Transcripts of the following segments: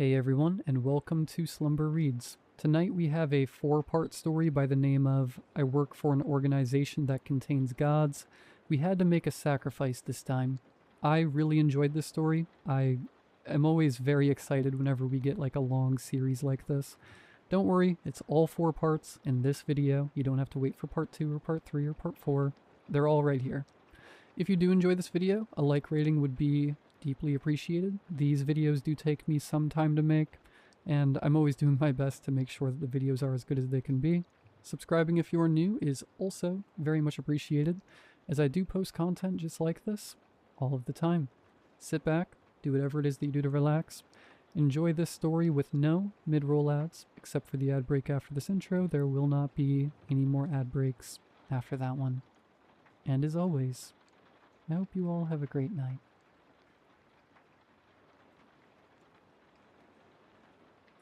Hey everyone, and welcome to Slumber Reads. Tonight we have a 4-part story by the name of I Work for an Organization That Contains Gods. We had to make a sacrifice this time. I really enjoyed this story. I am always very excited whenever we get like a long series like this. Don't worry, it's all 4 parts in this video. You don't have to wait for part 2 or part 3 or part 4. They're all right here. If you do enjoy this video, a like rating would be deeply appreciated. These videos do take me some time to make, and I'm always doing my best to make sure that the videos are as good as they can be. Subscribing if you are new is also very much appreciated, as I do post content just like this all of the time. Sit back, do whatever it is that you do to relax. Enjoy this story with no mid-roll ads, except for the ad break after this intro. There will not be any more ad breaks after that one. And as always, I hope you all have a great night.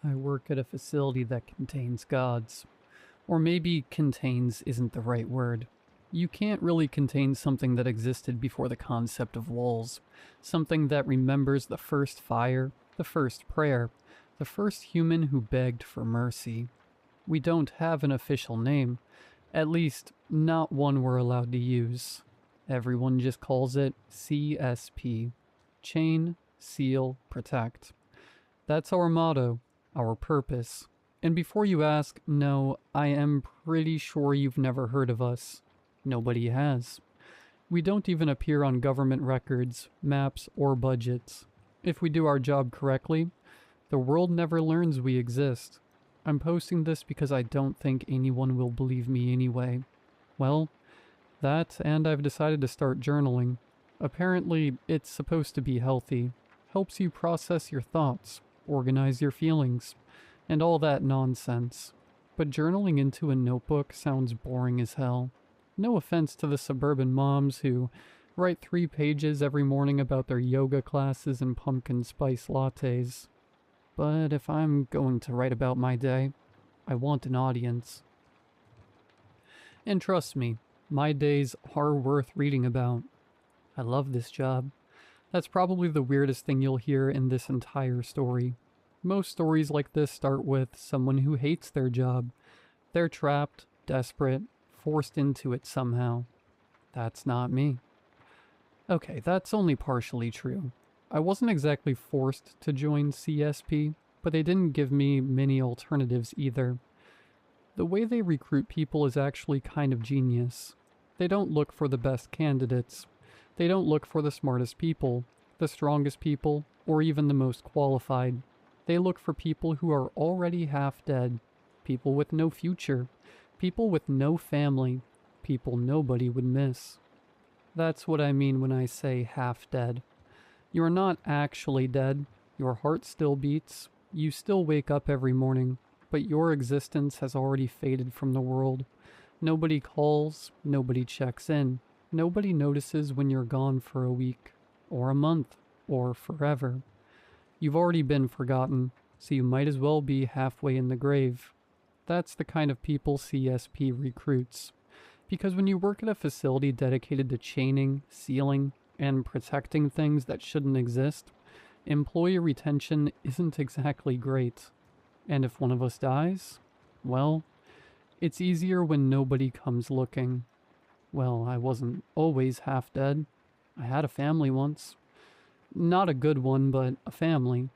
I work at a facility that contains gods. Or maybe contains isn't the right word. You can't really contain something that existed before the concept of walls. Something that remembers the first fire, the first prayer, the first human who begged for mercy. We don't have an official name. At least, not one we're allowed to use. Everyone just calls it CSP. Chain, Seal, Protect. That's our motto. Our purpose. And before you ask, no, I am pretty sure you've never heard of us. Nobody has. We don't even appear on government records, maps, or budgets. If we do our job correctly, the world never learns we exist. I'm posting this because I don't think anyone will believe me anyway. Well, that, and I've decided to start journaling. Apparently, it's supposed to be healthy. Helps you process your thoughts. Organize your feelings, and all that nonsense. But journaling into a notebook sounds boring as hell. No offense to the suburban moms who write 3 pages every morning about their yoga classes and pumpkin spice lattes. But if I'm going to write about my day, I want an audience. And trust me, my days are worth reading about. I love this job. That's probably the weirdest thing you'll hear in this entire story. Most stories like this start with someone who hates their job. They're trapped, desperate, forced into it somehow. That's not me. Okay, that's only partially true. I wasn't exactly forced to join CSP, but they didn't give me many alternatives either. The way they recruit people is actually kind of genius. They don't look for the best candidates. They don't look for the smartest people, the strongest people, or even the most qualified. They look for people who are already half dead, people with no future, people with no family, people nobody would miss. That's what I mean when I say half dead. You're not actually dead, your heart still beats, you still wake up every morning, but your existence has already faded from the world. Nobody calls, nobody checks in. Nobody notices when you're gone for a week, or a month, or forever. You've already been forgotten, so you might as well be halfway in the grave. That's the kind of people CSP recruits. Because when you work at a facility dedicated to chaining, sealing, and protecting things that shouldn't exist, employee retention isn't exactly great. And if one of us dies, well, it's easier when nobody comes looking. Well, I wasn't always half dead. I had a family once. Not a good one, but a family.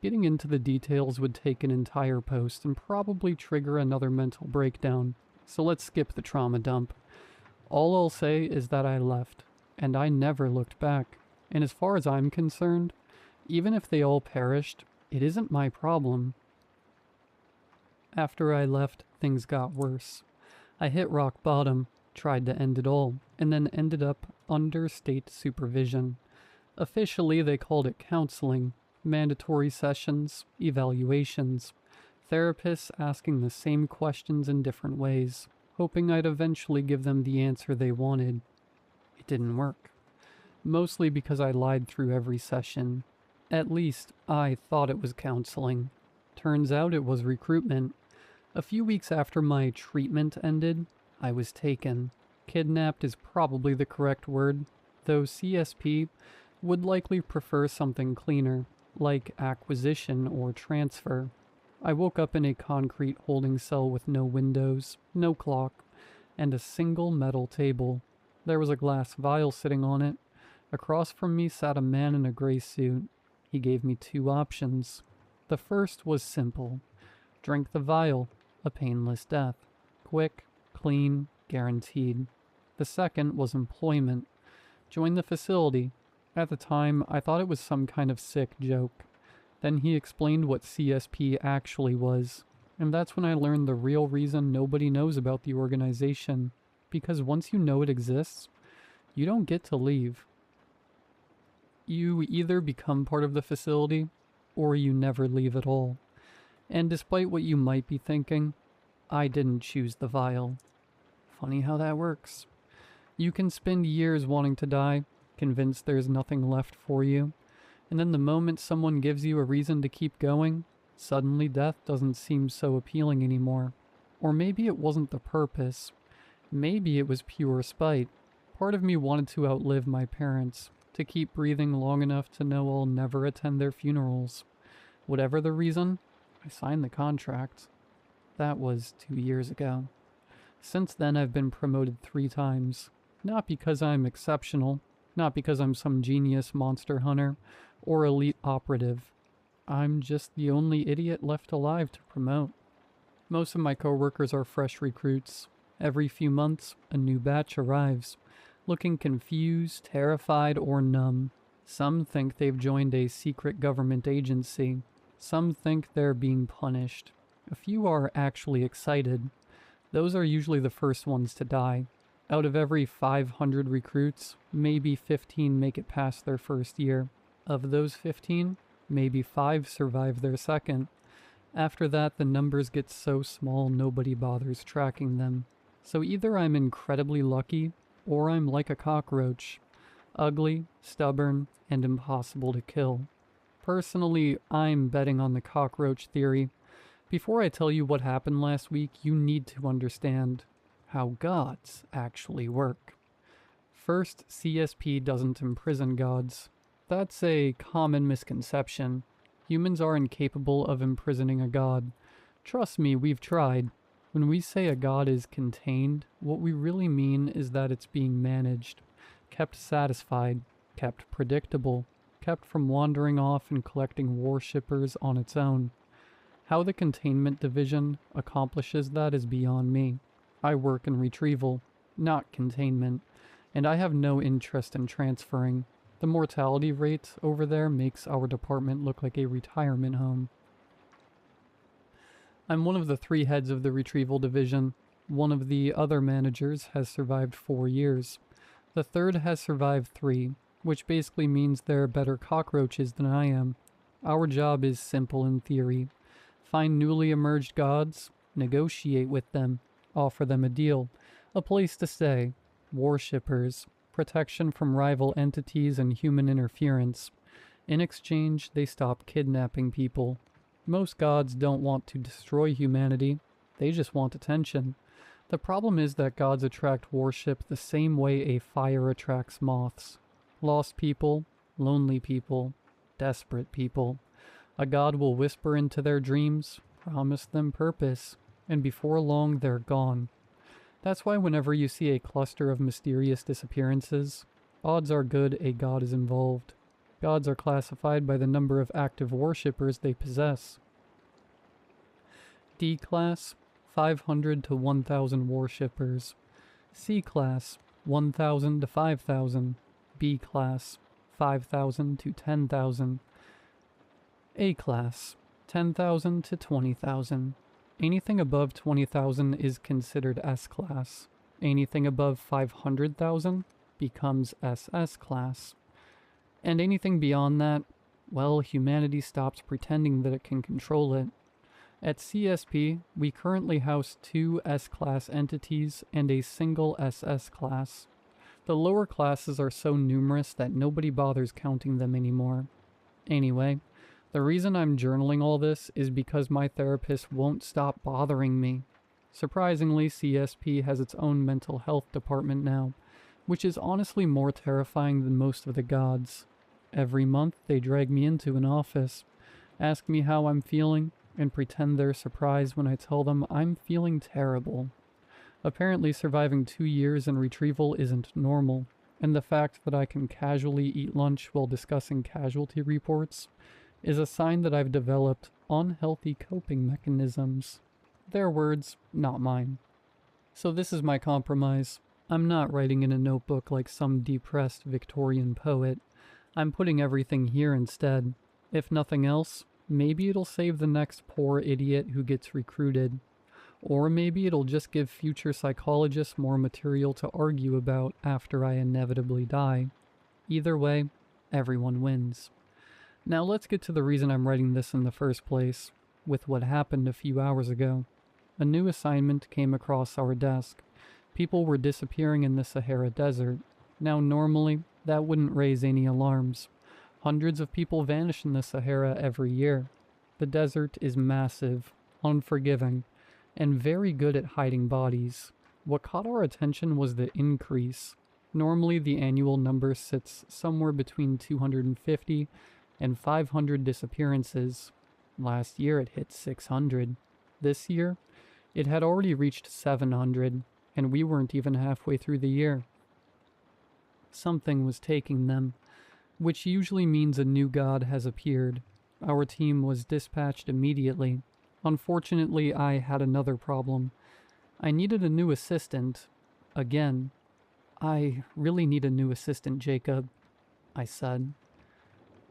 Getting into the details would take an entire post and probably trigger another mental breakdown, so let's skip the trauma dump. All I'll say is that I left, and I never looked back. And as far as I'm concerned, even if they all perished, it isn't my problem. After I left, things got worse. I hit rock bottom. Tried to end it all, and then ended up under state supervision. Officially, they called it counseling, mandatory sessions, evaluations, therapists asking the same questions in different ways, hoping I'd eventually give them the answer they wanted. It didn't work. Mostly because I lied through every session. At least, I thought it was counseling. Turns out it was recruitment. A few weeks after my treatment ended, I was taken. Kidnapped is probably the correct word, though CSP would likely prefer something cleaner. like acquisition or transfer. I woke up in a concrete holding cell with no windows, no clock, and a single metal table. There was a glass vial sitting on it. Across from me sat a man in a gray suit. He gave me two options. The first was simple. Drink the vial, a painless death. Quick, clean, guaranteed. The second was employment. Join the facility. At the time, I thought it was some kind of sick joke. Then he explained what CSP actually was, and that's when I learned the real reason nobody knows about the organization. Because once you know it exists, you don't get to leave. You either become part of the facility, or you never leave at all. And despite what you might be thinking, I didn't choose the vial. Funny how that works. You can spend years wanting to die, convinced there's nothing left for you, and then the moment someone gives you a reason to keep going, suddenly death doesn't seem so appealing anymore. Or maybe it wasn't the purpose. Maybe it was pure spite. Part of me wanted to outlive my parents, to keep breathing long enough to know I'll never attend their funerals. Whatever the reason, I signed the contract. That was 2 years ago. Since then, I've been promoted 3 times. Not because I'm exceptional, not because I'm some genius monster hunter or elite operative. I'm just the only idiot left alive to promote. Most of my coworkers are fresh recruits. Every few months, a new batch arrives, looking confused, terrified, or numb. Some think they've joined a secret government agency. Some think they're being punished. A few are actually excited. Those are usually the first ones to die. Out of every 500 recruits, maybe 15 make it past their first year. Of those 15, maybe 5 survive their second. After that, the numbers get so small nobody bothers tracking them. So either I'm incredibly lucky, or I'm like a cockroach. Ugly, stubborn, and impossible to kill. Personally, I'm betting on the cockroach theory. Before I tell you what happened last week, you need to understand how gods actually work. First, CSP doesn't imprison gods. That's a common misconception. Humans are incapable of imprisoning a god. Trust me, we've tried. When we say a god is contained, what we really mean is that it's being managed, kept satisfied, kept predictable, kept from wandering off and collecting worshippers on its own. How the containment division accomplishes that is beyond me. I work in retrieval, not containment, and I have no interest in transferring. The mortality rate over there makes our department look like a retirement home. I'm one of the 3 heads of the retrieval division. One of the other managers has survived 4 years. The third has survived 3, which basically means they're better cockroaches than I am. Our job is simple in theory. Find newly emerged gods, negotiate with them, offer them a deal, a place to stay, worshippers, protection from rival entities and human interference. In exchange, they stop kidnapping people. Most gods don't want to destroy humanity, they just want attention. The problem is that gods attract worship the same way a fire attracts moths. Lost people, lonely people, desperate people. A god will whisper into their dreams, promise them purpose, and before long they're gone. That's why whenever you see a cluster of mysterious disappearances, odds are good a god is involved. Gods are classified by the number of active worshippers they possess. D class, 500 to 1,000 worshippers. C class, 1,000 to 5,000. B class, 5,000 to 10,000. A class, 10,000 to 20,000. Anything above 20,000 is considered S class. Anything above 500,000 becomes SS class. And anything beyond that, well, humanity stops pretending that it can control it. At CSP, we currently house 2 S-class entities and a single SS class. The lower classes are so numerous that nobody bothers counting them anymore. Anyway, the reason I'm journaling all this is because my therapist won't stop bothering me. Surprisingly, CSP has its own mental health department now, which is honestly more terrifying than most of the gods. Every month they drag me into an office, ask me how I'm feeling, and pretend they're surprised when I tell them I'm feeling terrible. Apparently surviving 2 years in retrieval isn't normal, and the fact that I can casually eat lunch while discussing casualty reports is a sign that I've developed unhealthy coping mechanisms. Their words, not mine. So this is my compromise. I'm not writing in a notebook like some depressed Victorian poet. I'm putting everything here instead. If nothing else, maybe it'll save the next poor idiot who gets recruited. Or maybe it'll just give future psychologists more material to argue about after I inevitably die. Either way, everyone wins. Now let's get to the reason I'm writing this in the first place, with what happened a few hours ago. A new assignment came across our desk. People were disappearing in the Sahara Desert. Now normally, that wouldn't raise any alarms. Hundreds of people vanish in the Sahara every year. The desert is massive, unforgiving, and very good at hiding bodies. What caught our attention was the increase. Normally the annual number sits somewhere between 250 and 500 disappearances. Last year it hit 600. This year, it had already reached 700, and we weren't even halfway through the year. Something was taking them, which usually means a new god has appeared. Our team was dispatched immediately. Unfortunately, I had another problem. I needed a new assistant. Again. I really need a new assistant, Jacob, I said.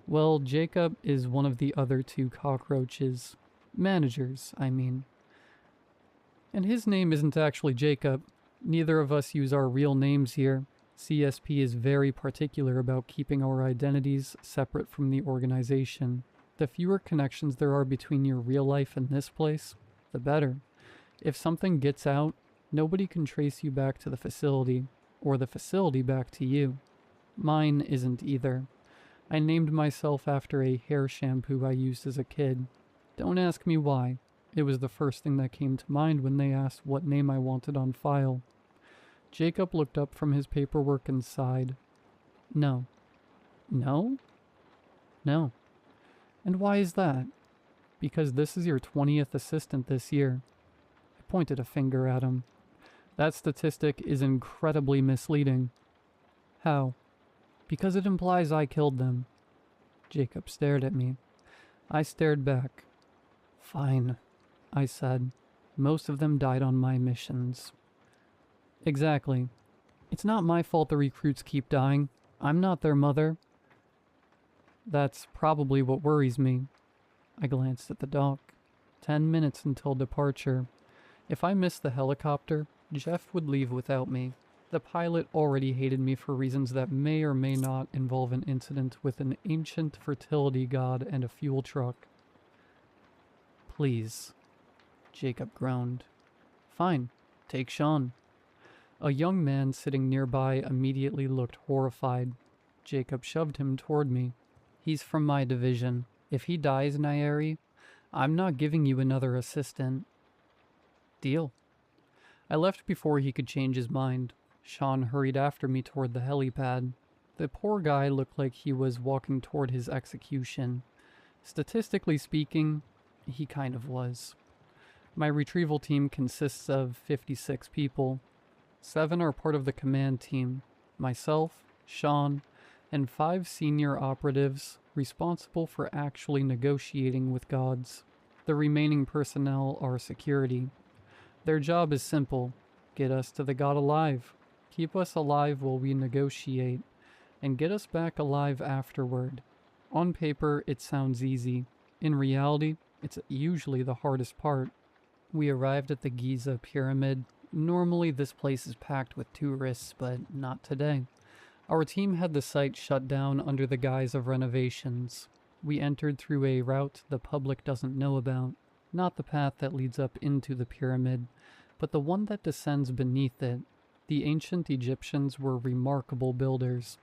Well, Jacob is one of the other two cockroaches. Managers, I mean. And his name isn't actually Jacob. Neither of us use our real names here. CSP is very particular about keeping our identities separate from the organization. The fewer connections there are between your real life and this place, the better. If something gets out, nobody can trace you back to the facility, or the facility back to you. Mine isn't either. I named myself after a hair shampoo I used as a kid. Don't ask me why. It was the first thing that came to mind when they asked what name I wanted on file. Jacob looked up from his paperwork and sighed. No. No? No. And why is that? Because this is your 20th assistant this year. I pointed a finger at him. That statistic is incredibly misleading. How? Because it implies I killed them. Jacob stared at me. I stared back. Fine, I said. Most of them died on my missions. Exactly. It's not my fault the recruits keep dying. I'm not their mother. That's probably what worries me. I glanced at the dock. 10 minutes until departure. If I missed the helicopter, Jeff would leave without me. The pilot already hated me for reasons that may or may not involve an incident with an ancient fertility god and a fuel truck. Please, Jacob groaned. Fine, take Sean. A young man sitting nearby immediately looked horrified. Jacob shoved him toward me. He's from my division. If he dies, Nairi, I'm not giving you another assistant. Deal. I left before he could change his mind. Sean hurried after me toward the helipad. The poor guy looked like he was walking toward his execution. Statistically speaking, he kind of was. My retrieval team consists of 56 people. 7 are part of the command team. Myself, Sean, and 5 senior operatives responsible for actually negotiating with gods. The remaining personnel are security. Their job is simple. Get us to the god alive. Keep us alive while we negotiate. And get us back alive afterward. On paper, it sounds easy. In reality, it's usually the hardest part. We arrived at the Giza Pyramid. Normally this place is packed with tourists, but not today. Our team had the site shut down under the guise of renovations. We entered through a route the public doesn't know about. Not the path that leads up into the pyramid, but the one that descends beneath it. The ancient Egyptians were remarkable builders.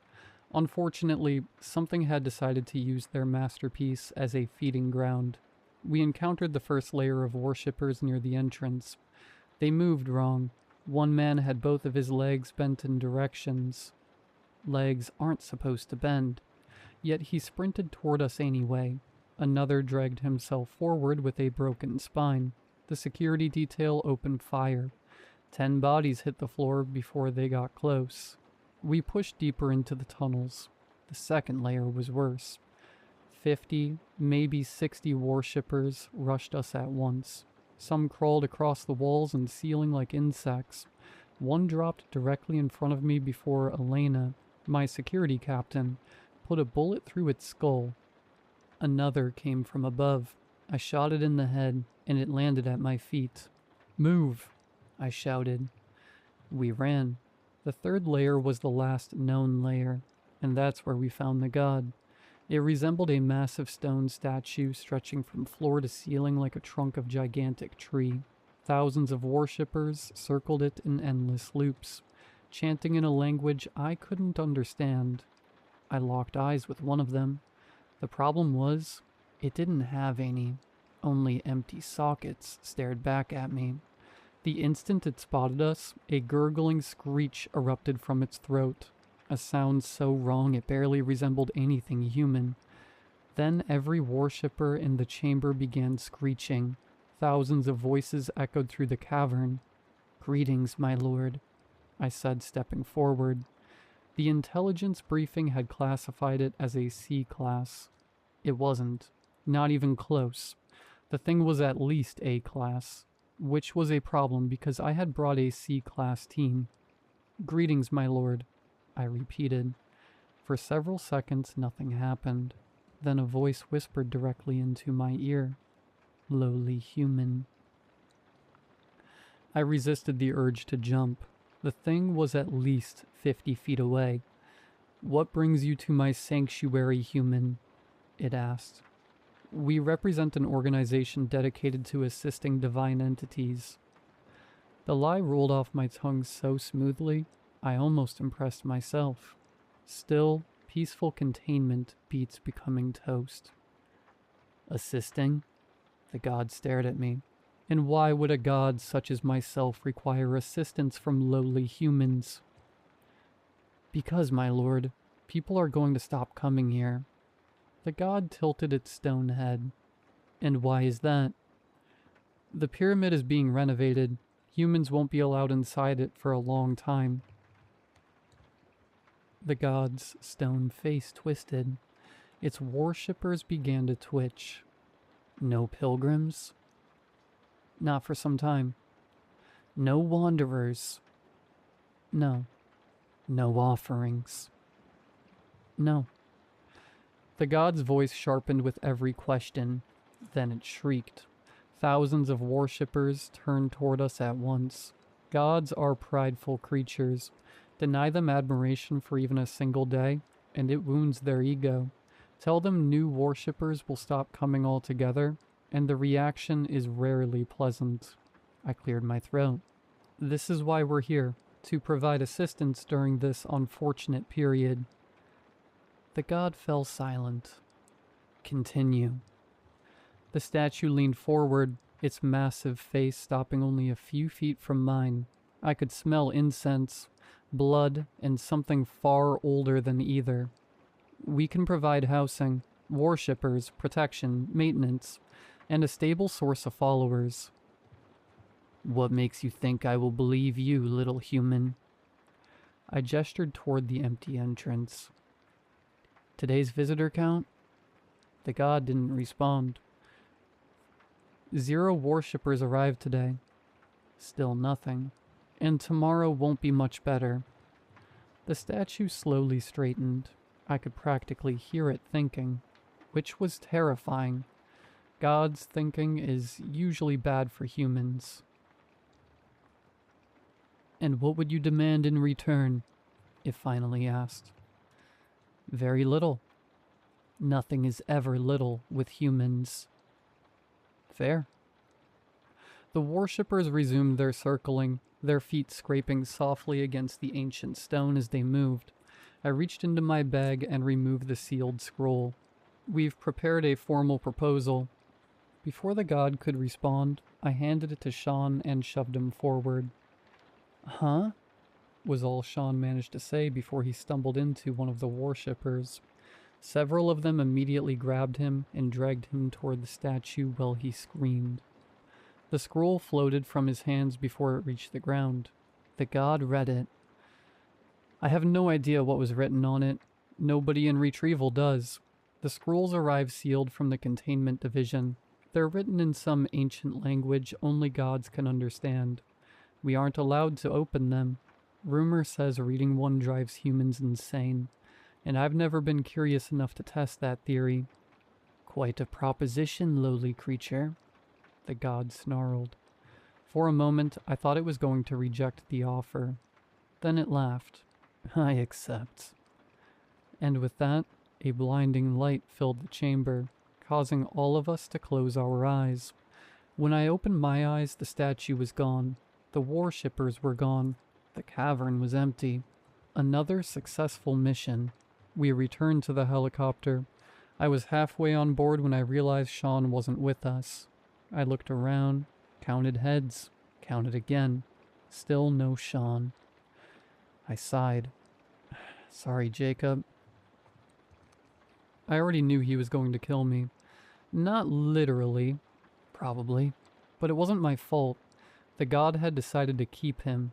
Unfortunately, something had decided to use their masterpiece as a feeding ground. We encountered the first layer of worshippers near the entrance. They moved wrong. One man had both of his legs bent in directions. Legs aren't supposed to bend. Yet he sprinted toward us anyway. Another dragged himself forward with a broken spine. The security detail opened fire. 10 bodies hit the floor before they got close. We pushed deeper into the tunnels. The second layer was worse. 50, maybe 60 worshippers rushed us at once. Some crawled across the walls and ceiling like insects. One dropped directly in front of me before Elena, my security captain, put a bullet through its skull. Another came from above. I shot it in the head, and it landed at my feet. "Move!" I shouted. We ran. The third layer was the last known layer, and that's where we found the god. It resembled a massive stone statue stretching from floor to ceiling like a trunk of gigantic tree. Thousands of worshippers circled it in endless loops, chanting in a language I couldn't understand. I locked eyes with one of them. The problem was, it didn't have any. Only empty sockets stared back at me. The instant it spotted us, a gurgling screech erupted from its throat, a sound so wrong it barely resembled anything human. Then every worshipper in the chamber began screeching. Thousands of voices echoed through the cavern. "Greetings, my lord," I said, stepping forward. The intelligence briefing had classified it as a C class. It wasn't. Not even close. The thing was at least A class, which was a problem because I had brought a C class team. "Greetings, my lord," I repeated. For several seconds, nothing happened. Then a voice whispered directly into my ear. "Lowly human." I resisted the urge to jump. The thing was at least 50 feet away. "What brings you to my sanctuary, human?" it asked. "We represent an organization dedicated to assisting divine entities." The lie rolled off my tongue so smoothly, I almost impressed myself. Still, peaceful containment beats becoming toast. "Assisting?" The god stared at me. "And why would a god such as myself require assistance from lowly humans?" "Because, my lord, people are going to stop coming here." The god tilted its stone head. "And why is that?" "The pyramid is being renovated. Humans won't be allowed inside it for a long time." The god's stone face twisted. Its worshippers began to twitch. "No pilgrims?" "Not for some time." "No wanderers?" "No." "No offerings?" "No." The god's voice sharpened with every question. Then it shrieked. Thousands of worshippers turned toward us at once. Gods are prideful creatures. Deny them admiration for even a single day, and it wounds their ego. Tell them new worshippers will stop coming altogether, and the reaction is rarely pleasant. I cleared my throat. "This is why we're here, to provide assistance during this unfortunate period." The god fell silent. "Continue." The statue leaned forward, its massive face stopping only a few feet from mine. I could smell incense, blood, and something far older than either. "We can provide housing, worshippers, protection, maintenance, and a stable source of followers." "What makes you think I will believe you, little human?" I gestured toward the empty entrance. "Today's visitor count?" The god didn't respond. 0 worshippers arrived today. Still nothing. And tomorrow won't be much better. The statue slowly straightened. I could practically hear it thinking, which was terrifying. God's thinking is usually bad for humans. "And what would you demand in return?" it finally asked. "Very little. Nothing is ever little with humans." "Fair." The worshippers resumed their circling, their feet scraping softly against the ancient stone as they moved. I reached into my bag and removed the sealed scroll. "We've prepared a formal proposal." Before the god could respond, I handed it to Sean and shoved him forward. "Huh?" was all Sean managed to say before he stumbled into one of the worshippers. Several of them immediately grabbed him and dragged him toward the statue while he screamed. The scroll floated from his hands before it reached the ground. The god read it. I have no idea what was written on it. Nobody in Retrieval does. The scrolls arrive sealed from the containment division. They're written in some ancient language only gods can understand. We aren't allowed to open them. Rumor says reading one drives humans insane, and I've never been curious enough to test that theory. Quite a proposition, lowly creature, the god snarled. For a moment, I thought it was going to reject the offer. Then it laughed. I accept. And with that, a blinding light filled the chamber, causing all of us to close our eyes. When I opened my eyes, the statue was gone. The worshippers were gone. The cavern was empty. Another successful mission. We returned to the helicopter. I was halfway on board when I realized Sean wasn't with us. I looked around, counted heads, counted again. Still no Sean. I sighed. Sorry, Jacob. I already knew he was going to kill me. Not literally, probably, but it wasn't my fault. The god had decided to keep him.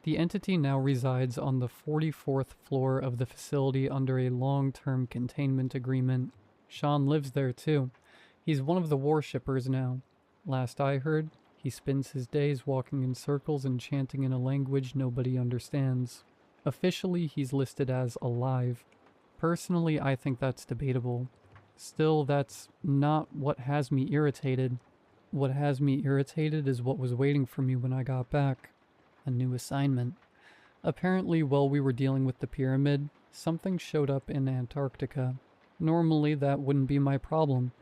The entity now resides on the 44th floor of the facility under a long-term containment agreement. Sean lives there too. He's one of the worshippers now. Last I heard, he spends his days walking in circles and chanting in a language nobody understands. Officially, he's listed as alive. Personally, I think that's debatable. Still, that's not what has me irritated. What has me irritated is what was waiting for me when I got back. A new assignment. Apparently, while we were dealing with the pyramid, something showed up in Antarctica. Normally, that wouldn't be my problem.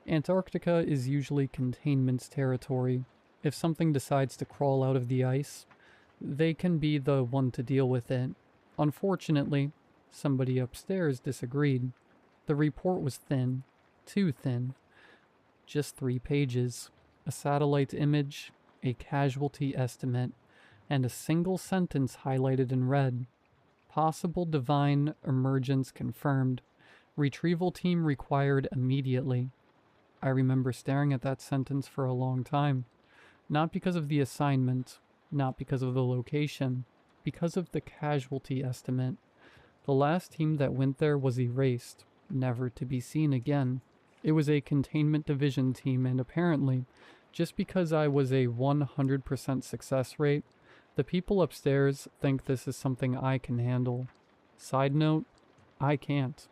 Antarctica is usually containment's territory. If something decides to crawl out of the ice, they can be the one to deal with it. Unfortunately, somebody upstairs disagreed. The report was thin. Too thin. Just 3 pages. A satellite image, a casualty estimate, and a single sentence highlighted in red. Possible divine emergence confirmed. Retrieval team required immediately. I remember staring at that sentence for a long time. Not because of the assignment, not because of the location, because of the casualty estimate. The last team that went there was erased, never to be seen again. It was a containment division team, and apparently, just because I was a 100% success rate, the people upstairs think this is something I can handle. Side note, I can't.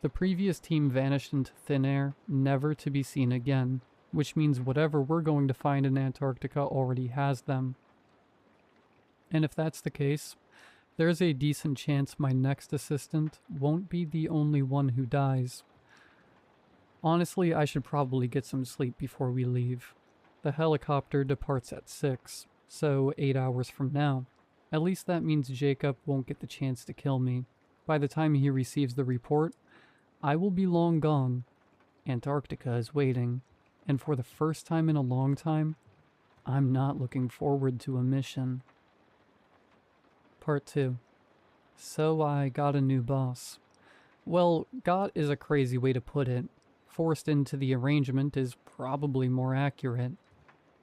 The previous team vanished into thin air, never to be seen again, which means whatever we're going to find in Antarctica already has them. And if that's the case, there's a decent chance my next assistant won't be the only one who dies. Honestly, I should probably get some sleep before we leave. The helicopter departs at 6, so 8 hours from now. At least that means Jacob won't get the chance to kill me. By the time he receives the report, I will be long gone. Antarctica is waiting, and for the first time in a long time, I'm not looking forward to a mission. Part 2. So I got a new boss. Well, got is a crazy way to put it. Forced into the arrangement is probably more accurate.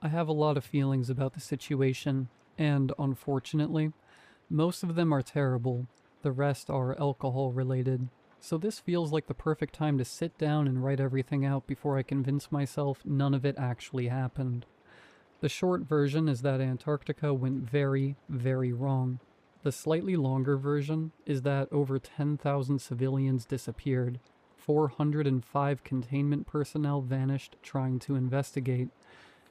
I have a lot of feelings about the situation, and unfortunately, most of them are terrible. The rest are alcohol related. So this feels like the perfect time to sit down and write everything out before I convince myself none of it actually happened. The short version is that Antarctica went very, very wrong. The slightly longer version is that over 10,000 civilians disappeared. 405 containment personnel vanished trying to investigate.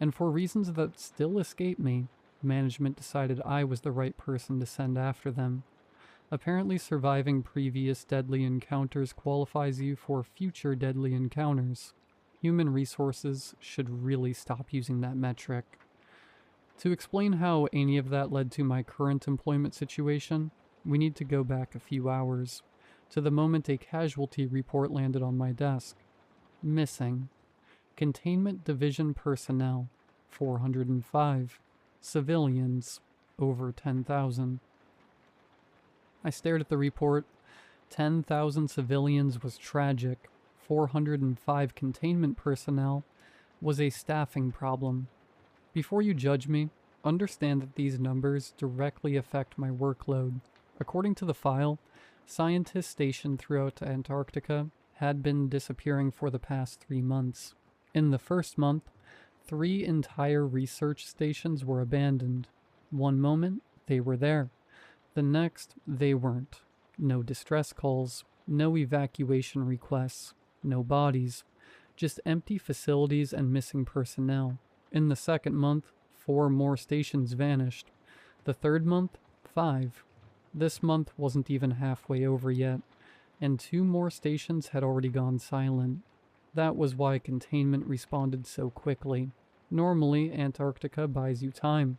And for reasons that still escape me, management decided I was the right person to send after them. Apparently surviving previous deadly encounters qualifies you for future deadly encounters. Human resources should really stop using that metric. To explain how any of that led to my current employment situation, we need to go back a few hours, to the moment a casualty report landed on my desk. Missing. Containment Division personnel, 405. Civilians, over 10,000. I stared at the report, 10,000 civilians was tragic. 405 containment personnel was a staffing problem. Before you judge me, understand that these numbers directly affect my workload. According to the file, scientists stationed throughout Antarctica had been disappearing for the past 3 months. In the first month, 3 entire research stations were abandoned. One moment, they were there. The next, they weren't. No distress calls, no evacuation requests, no bodies, just empty facilities and missing personnel. In the second month, 4 more stations vanished. The third month, 5. This month wasn't even halfway over yet, and 2 more stations had already gone silent. That was why containment responded so quickly. Normally, Antarctica buys you time.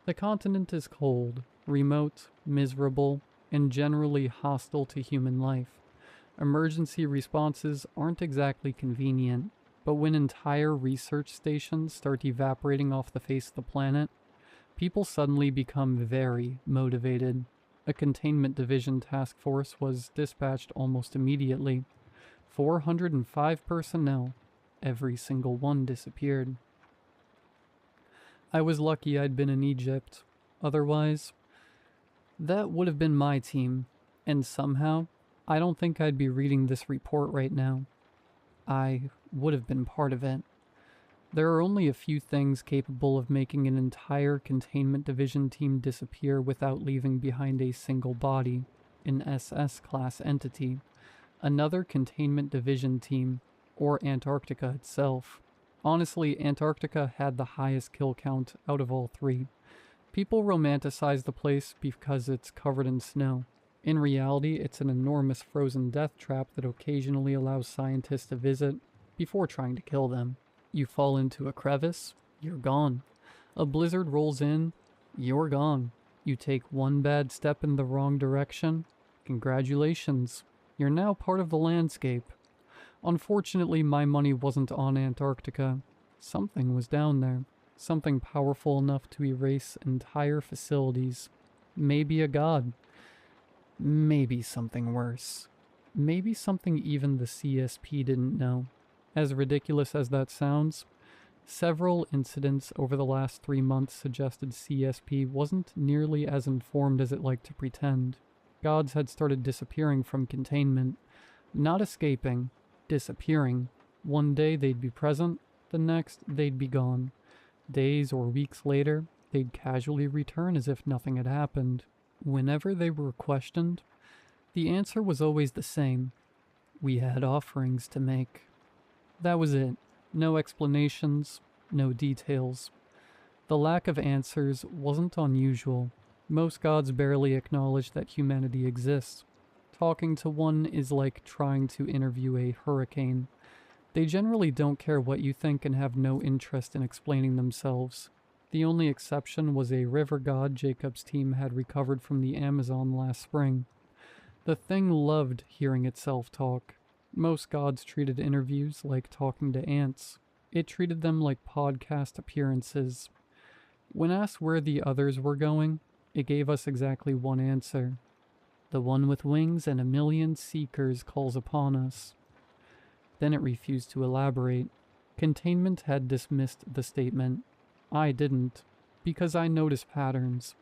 The continent is cold, remote, miserable, and generally hostile to human life. Emergency responses aren't exactly convenient, but when entire research stations start evaporating off the face of the planet, people suddenly become very motivated. A containment division task force was dispatched almost immediately. 405 personnel. Every single one disappeared. I was lucky I'd been in Egypt. Otherwise, that would have been my team, and somehow, I don't think I'd be reading this report right now. I would have been part of it. There are only a few things capable of making an entire containment division team disappear without leaving behind a single body, an SS-class entity, another containment division team, or Antarctica itself. Honestly, Antarctica had the highest kill count out of all 3. People romanticize the place because it's covered in snow. In reality, it's an enormous frozen death trap that occasionally allows scientists to visit before trying to kill them. You fall into a crevice, you're gone. A blizzard rolls in, you're gone. You take one bad step in the wrong direction, congratulations, you're now part of the landscape. Unfortunately, my money wasn't on Antarctica. Something was down there. Something powerful enough to erase entire facilities. Maybe a god. Maybe something worse. Maybe something even the CSP didn't know. As ridiculous as that sounds, several incidents over the last 3 months suggested CSP wasn't nearly as informed as it liked to pretend. Gods had started disappearing from containment. Not escaping, disappearing. One day they'd be present, the next they'd be gone. Days or weeks later, they'd casually return as if nothing had happened. Whenever they were questioned, the answer was always the same. We had offerings to make. That was it. No explanations, no details. The lack of answers wasn't unusual. Most gods barely acknowledge that humanity exists. Talking to one is like trying to interview a hurricane. They generally don't care what you think and have no interest in explaining themselves. The only exception was a river god Jacob's team had recovered from the Amazon last spring. The thing loved hearing itself talk. Most gods treated interviews like talking to ants. It treated them like podcast appearances. When asked where the others were going, it gave us exactly one answer. The one with wings and a million seekers calls upon us. Then it refused to elaborate. Containment had dismissed the statement. I didn't, because I noticed patterns.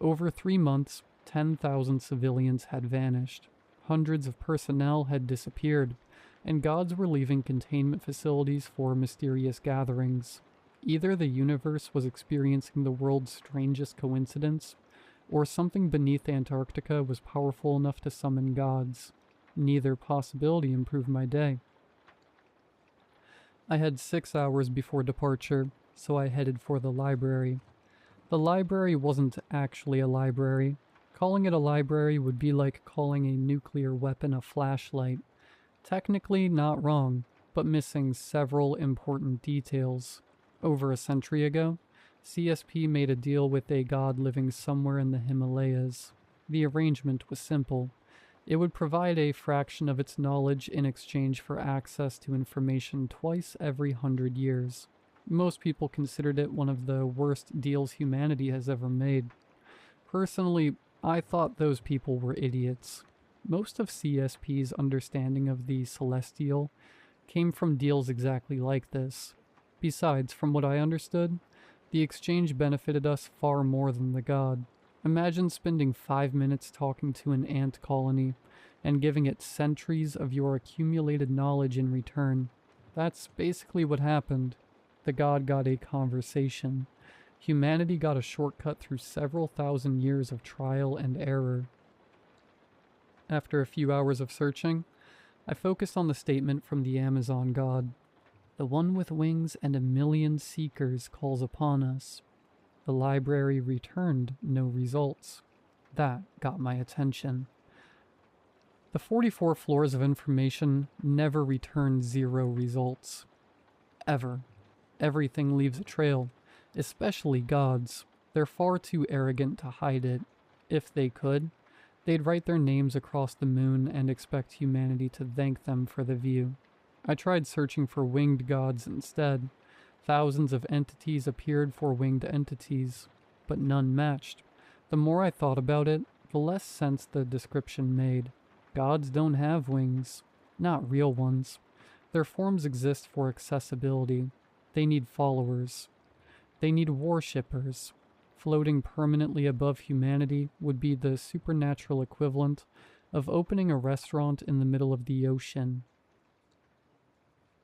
Over 3 months, 10,000 civilians had vanished. Hundreds of personnel had disappeared, and gods were leaving containment facilities for mysterious gatherings. Either the universe was experiencing the world's strangest coincidence, or something beneath Antarctica was powerful enough to summon gods. Neither possibility improved my day. I had 6 hours before departure, so I headed for the library. The library wasn't actually a library. Calling it a library would be like calling a nuclear weapon a flashlight. Technically not wrong, but missing several important details. Over a century ago, CSP made a deal with a god living somewhere in the Himalayas. The arrangement was simple. It would provide a fraction of its knowledge in exchange for access to information twice every 100 years. Most people considered it one of the worst deals humanity has ever made. Personally, I thought those people were idiots. Most of CSP's understanding of the celestial came from deals exactly like this. Besides, from what I understood, the exchange benefited us far more than the god. Imagine spending 5 minutes talking to an ant colony and giving it centuries of your accumulated knowledge in return. That's basically what happened. The god got a conversation. Humanity got a shortcut through several thousand years of trial and error. After a few hours of searching, I focused on the statement from the Amazon god. The one with wings and 1,000,000 seekers calls upon us. The library returned no results. That got my attention. The 44 floors of information never return 0 results. Ever. Everything leaves a trail, especially gods. They're far too arrogant to hide it. If they could, they'd write their names across the moon and expect humanity to thank them for the view. I tried searching for winged gods instead. Thousands of entities appeared for winged entities, but none matched. The more I thought about it, the less sense the description made. Gods don't have wings. Not real ones. Their forms exist for accessibility. They need followers. They need worshippers. Floating permanently above humanity would be the supernatural equivalent of opening a restaurant in the middle of the ocean.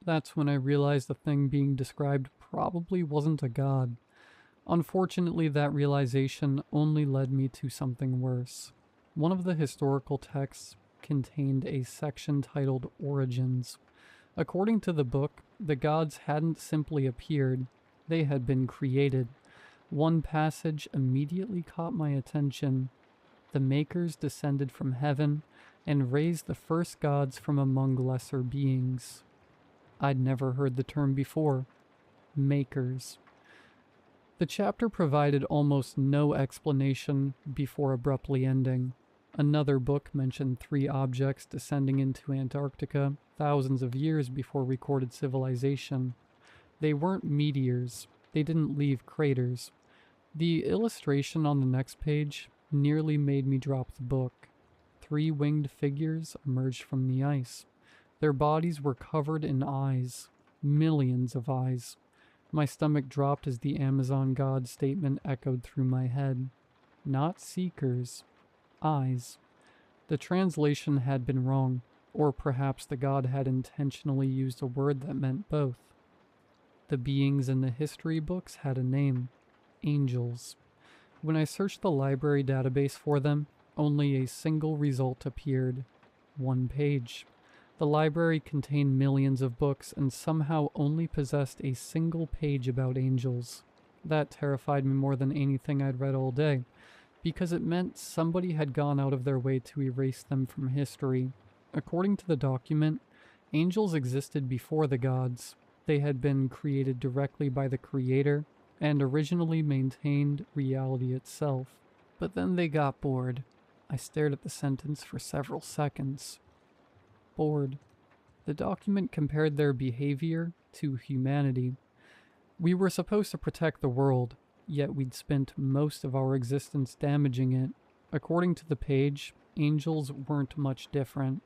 That's when I realized the thing being described probably wasn't a god. Unfortunately, that realization only led me to something worse. One of the historical texts contained a section titled Origins. According to the book, the gods hadn't simply appeared, they had been created. One passage immediately caught my attention. The makers descended from heaven and raised the first gods from among lesser beings. I'd never heard the term before. Makers. The chapter provided almost no explanation before abruptly ending. Another book mentioned 3 objects descending into Antarctica thousands of years before recorded civilization. They weren't meteors. They didn't leave craters. The illustration on the next page nearly made me drop the book. 3 winged figures emerged from the ice. Their bodies were covered in eyes. Millions of eyes. My stomach dropped as the Amazon god statement echoed through my head. Not seekers. Eyes. The translation had been wrong, or perhaps the god had intentionally used a word that meant both. The beings in the history books had a name. Angels. When I searched the library database for them, only a single result appeared. 1 page. The library contained millions of books and somehow only possessed a single page about angels. That terrified me more than anything I'd read all day, because it meant somebody had gone out of their way to erase them from history. According to the document, angels existed before the gods. They had been created directly by the Creator and originally maintained reality itself. But then they got bored. I stared at the sentence for several seconds. Bored. The document compared their behavior to humanity. We were supposed to protect the world, yet we'd spent most of our existence damaging it. According to the page, angels weren't much different.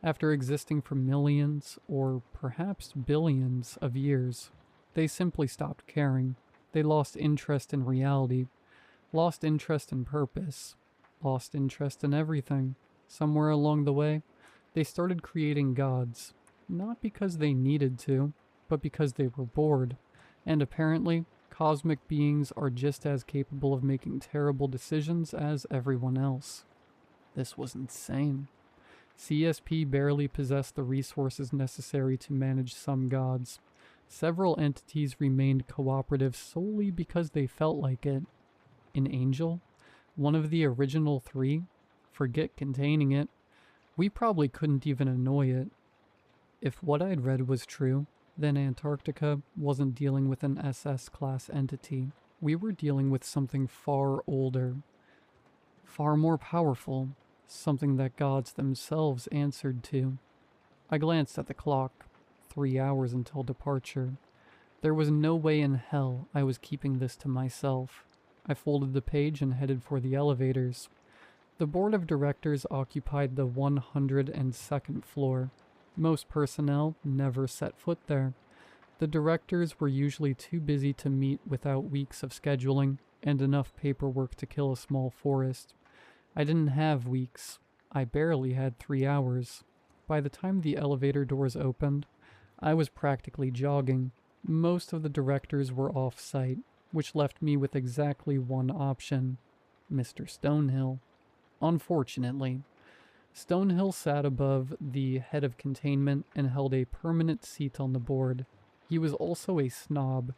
After existing for millions, or perhaps billions of years, they simply stopped caring. They lost interest in reality, lost interest in purpose, lost interest in everything. Somewhere along the way, they started creating gods, not because they needed to, but because they were bored. And apparently, cosmic beings are just as capable of making terrible decisions as everyone else. This was insane. CSP barely possessed the resources necessary to manage some gods. Several entities remained cooperative solely because they felt like it. An angel? One of the original 3? Forget containing it. We probably couldn't even annoy it. If what I'd read was true, then Antarctica wasn't dealing with an SS-class entity. We were dealing with something far older, far more powerful, something that gods themselves answered to. I glanced at the clock. 3 hours until departure. There was no way in hell I was keeping this to myself. I folded the page and headed for the elevators. The board of directors occupied the 102nd floor. Most personnel never set foot there. The directors were usually too busy to meet without weeks of scheduling and enough paperwork to kill a small forest. I didn't have weeks. I barely had 3 hours. By the time the elevator doors opened, I was practically jogging. Most of the directors were off-site, which left me with exactly one option: Mr. Stonehill. Unfortunately, Stonehill sat above the head of containment and held a permanent seat on the board. He was also a snob,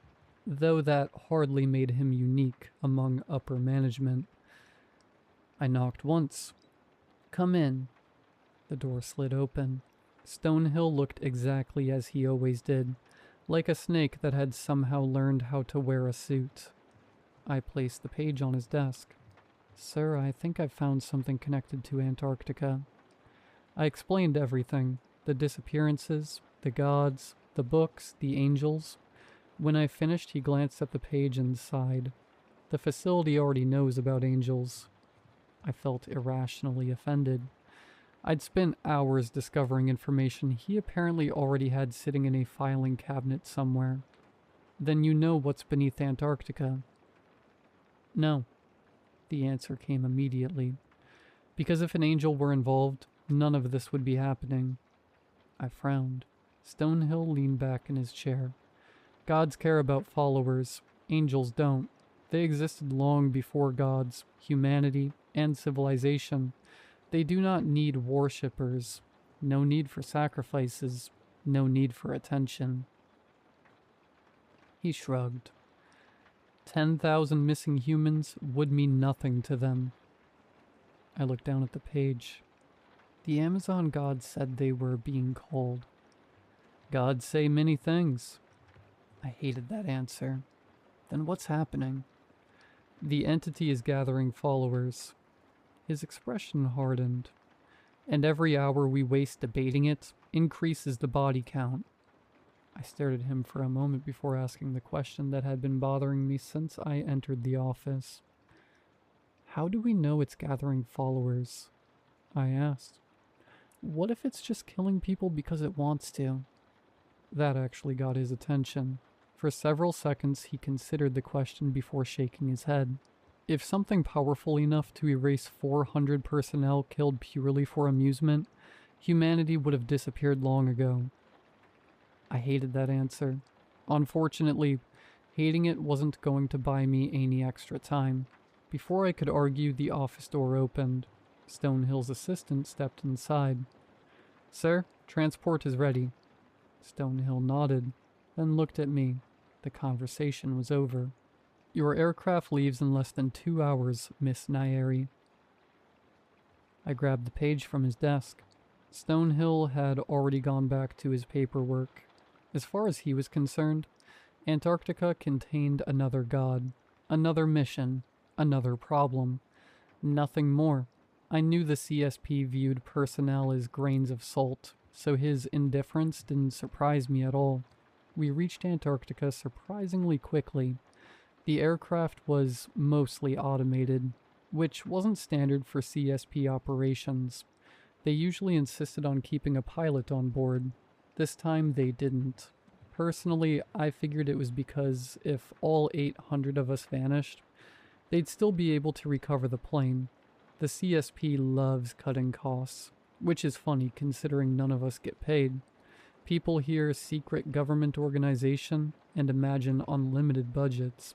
though that hardly made him unique among upper management. I knocked once. "Come in." The door slid open. Stonehill looked exactly as he always did, like a snake that had somehow learned how to wear a suit. I placed the page on his desk. "Sir, I think I've found something connected to Antarctica." I explained everything: the disappearances, the gods, the books, the angels. When I finished, he glanced at the page and sighed. The facility already knows about angels. I felt irrationally offended. I'd spent hours discovering information he apparently already had sitting in a filing cabinet somewhere. "Then you know what's beneath Antarctica?" "No." The answer came immediately. "Because if an angel were involved, none of this would be happening." I frowned. Stonehill leaned back in his chair. "Gods care about followers. Angels don't. They existed long before gods, humanity, and civilization. They do not need worshippers. No need for sacrifices. No need for attention." He shrugged. 10,000 missing humans would mean nothing to them. I looked down at the page. The Amazon gods said they were being called. Gods say many things. I hated that answer. Then what's happening? "The entity is gathering followers." His expression hardened. "And every hour we waste debating it increases the body count." I stared at him for a moment before asking the question that had been bothering me since I entered the office. "How do we know it's gathering followers?" I asked. "What if it's just killing people because it wants to?" That actually got his attention. For several seconds he considered the question before shaking his head. If something powerful enough to erase 400 personnel killed purely for amusement, humanity would have disappeared long ago. I hated that answer. Unfortunately, hating it wasn't going to buy me any extra time. Before I could argue, the office door opened. Stonehill's assistant stepped inside. "Sir, transport is ready." Stonehill nodded, then looked at me. The conversation was over. "Your aircraft leaves in less than 2 hours, Miss Nyeri." I grabbed the page from his desk. Stonehill had already gone back to his paperwork. As far as he was concerned, Antarctica contained another god, another mission, another problem. Nothing more. I knew the CSP viewed personnel as grains of salt, so his indifference didn't surprise me at all. We reached Antarctica surprisingly quickly. The aircraft was mostly automated, which wasn't standard for CSP operations. They usually insisted on keeping a pilot on board. This time they didn't. Personally, I figured it was because if all 800 of us vanished, they'd still be able to recover the plane. The CSP loves cutting costs, which is funny considering none of us get paid. People hear secret government organization and imagine unlimited budgets.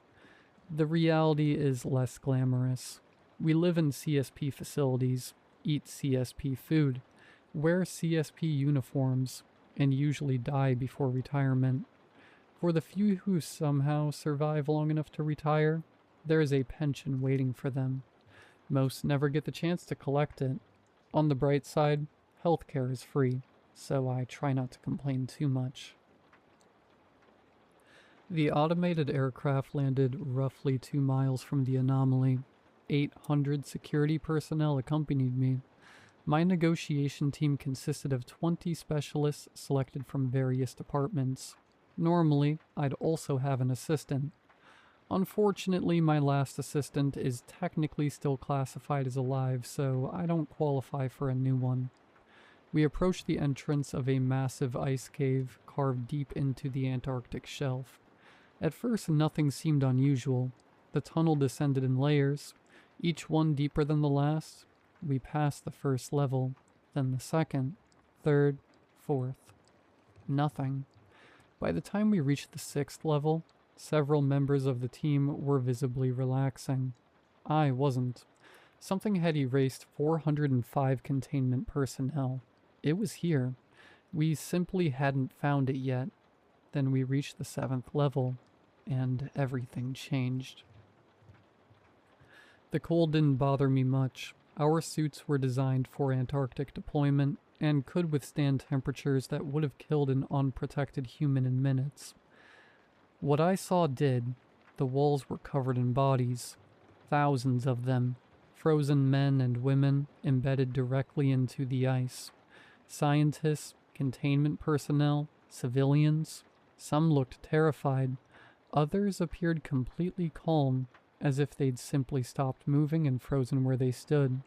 The reality is less glamorous. We live in CSP facilities, eat CSP food, wear CSP uniforms, and usually die before retirement. For the few who somehow survive long enough to retire, there is a pension waiting for them. Most never get the chance to collect it. On the bright side, healthcare is free, so I try not to complain too much. The automated aircraft landed roughly 2 miles from the anomaly. 800 security personnel accompanied me. My negotiation team consisted of 20 specialists selected from various departments. Normally, I'd also have an assistant. Unfortunately, my last assistant is technically still classified as alive, so I don't qualify for a new one. We approached the entrance of a massive ice cave carved deep into the Antarctic shelf. At first, nothing seemed unusual. The tunnel descended in layers, each one deeper than the last. We passed the first level, then the second, third, fourth. Nothing. By the time we reached the sixth level, several members of the team were visibly relaxing. I wasn't. Something had erased 405 containment personnel. It was here. We simply hadn't found it yet. Then we reached the seventh level, and everything changed. The cold didn't bother me much. Our suits were designed for Antarctic deployment and could withstand temperatures that would have killed an unprotected human in minutes. What I saw did. The walls were covered in bodies, thousands of them, frozen men and women embedded directly into the ice. Scientists, containment personnel, civilians. Some looked terrified. Others appeared completely calm, as if they'd simply stopped moving and frozen where they stood.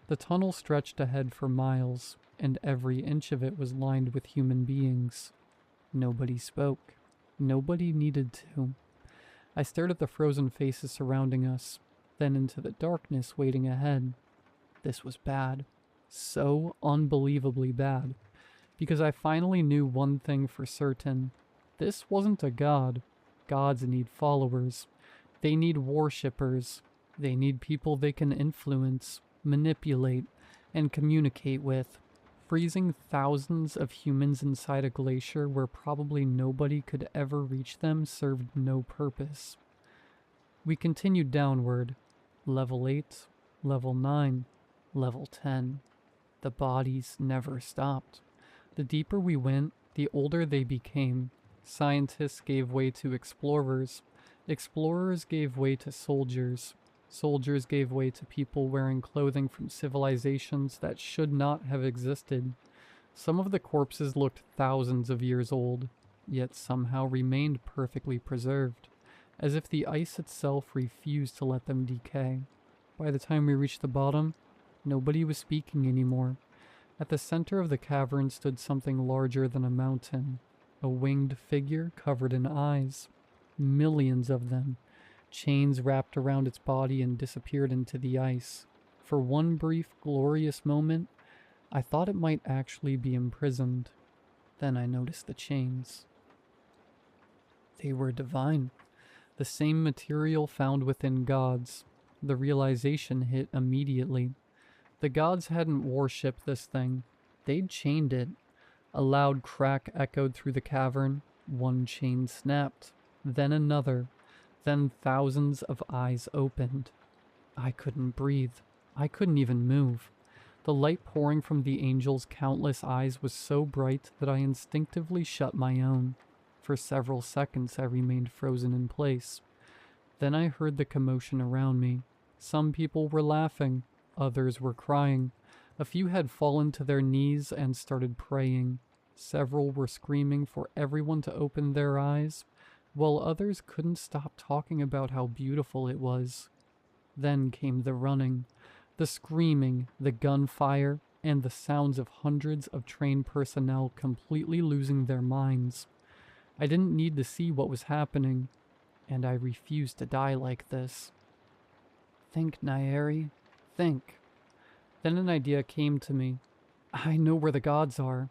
The tunnel stretched ahead for miles, and every inch of it was lined with human beings. Nobody spoke. Nobody needed to. I stared at the frozen faces surrounding us, then into the darkness waiting ahead. This was bad. So unbelievably bad. Because I finally knew one thing for certain. This wasn't a god. Gods need followers. They need worshippers. They need people they can influence, manipulate, and communicate with. Freezing thousands of humans inside a glacier where probably nobody could ever reach them served no purpose. We continued downward. Level 8, level 9, level 10. The bodies never stopped. The deeper we went, the older they became. Scientists gave way to explorers. Explorers gave way to soldiers. Soldiers gave way to people wearing clothing from civilizations that should not have existed. Some of the corpses looked thousands of years old, yet somehow remained perfectly preserved, as if the ice itself refused to let them decay. By the time we reached the bottom, nobody was speaking anymore. At the center of the cavern stood something larger than a mountain, a winged figure covered in eyes. Millions of them. Chains wrapped around its body and disappeared into the ice. For one brief, glorious moment, I thought it might actually be imprisoned. Then I noticed the chains. They were divine. The same material found within gods. The realization hit immediately. The gods hadn't worshipped this thing. They'd chained it. A loud crack echoed through the cavern. One chain snapped. Then another. Then thousands of eyes opened. I couldn't breathe. I couldn't even move. The light pouring from the angel's countless eyes was so bright that I instinctively shut my own. For several seconds I remained frozen in place. Then I heard the commotion around me. Some people were laughing. Others were crying. A few had fallen to their knees and started praying. Several were screaming for everyone to open their eyes, while others couldn't stop talking about how beautiful it was. Then came the running, the screaming, the gunfire, and the sounds of hundreds of trained personnel completely losing their minds. I didn't need to see what was happening, and I refused to die like this. Think, Naeri, think. Then an idea came to me. I know where the gods are.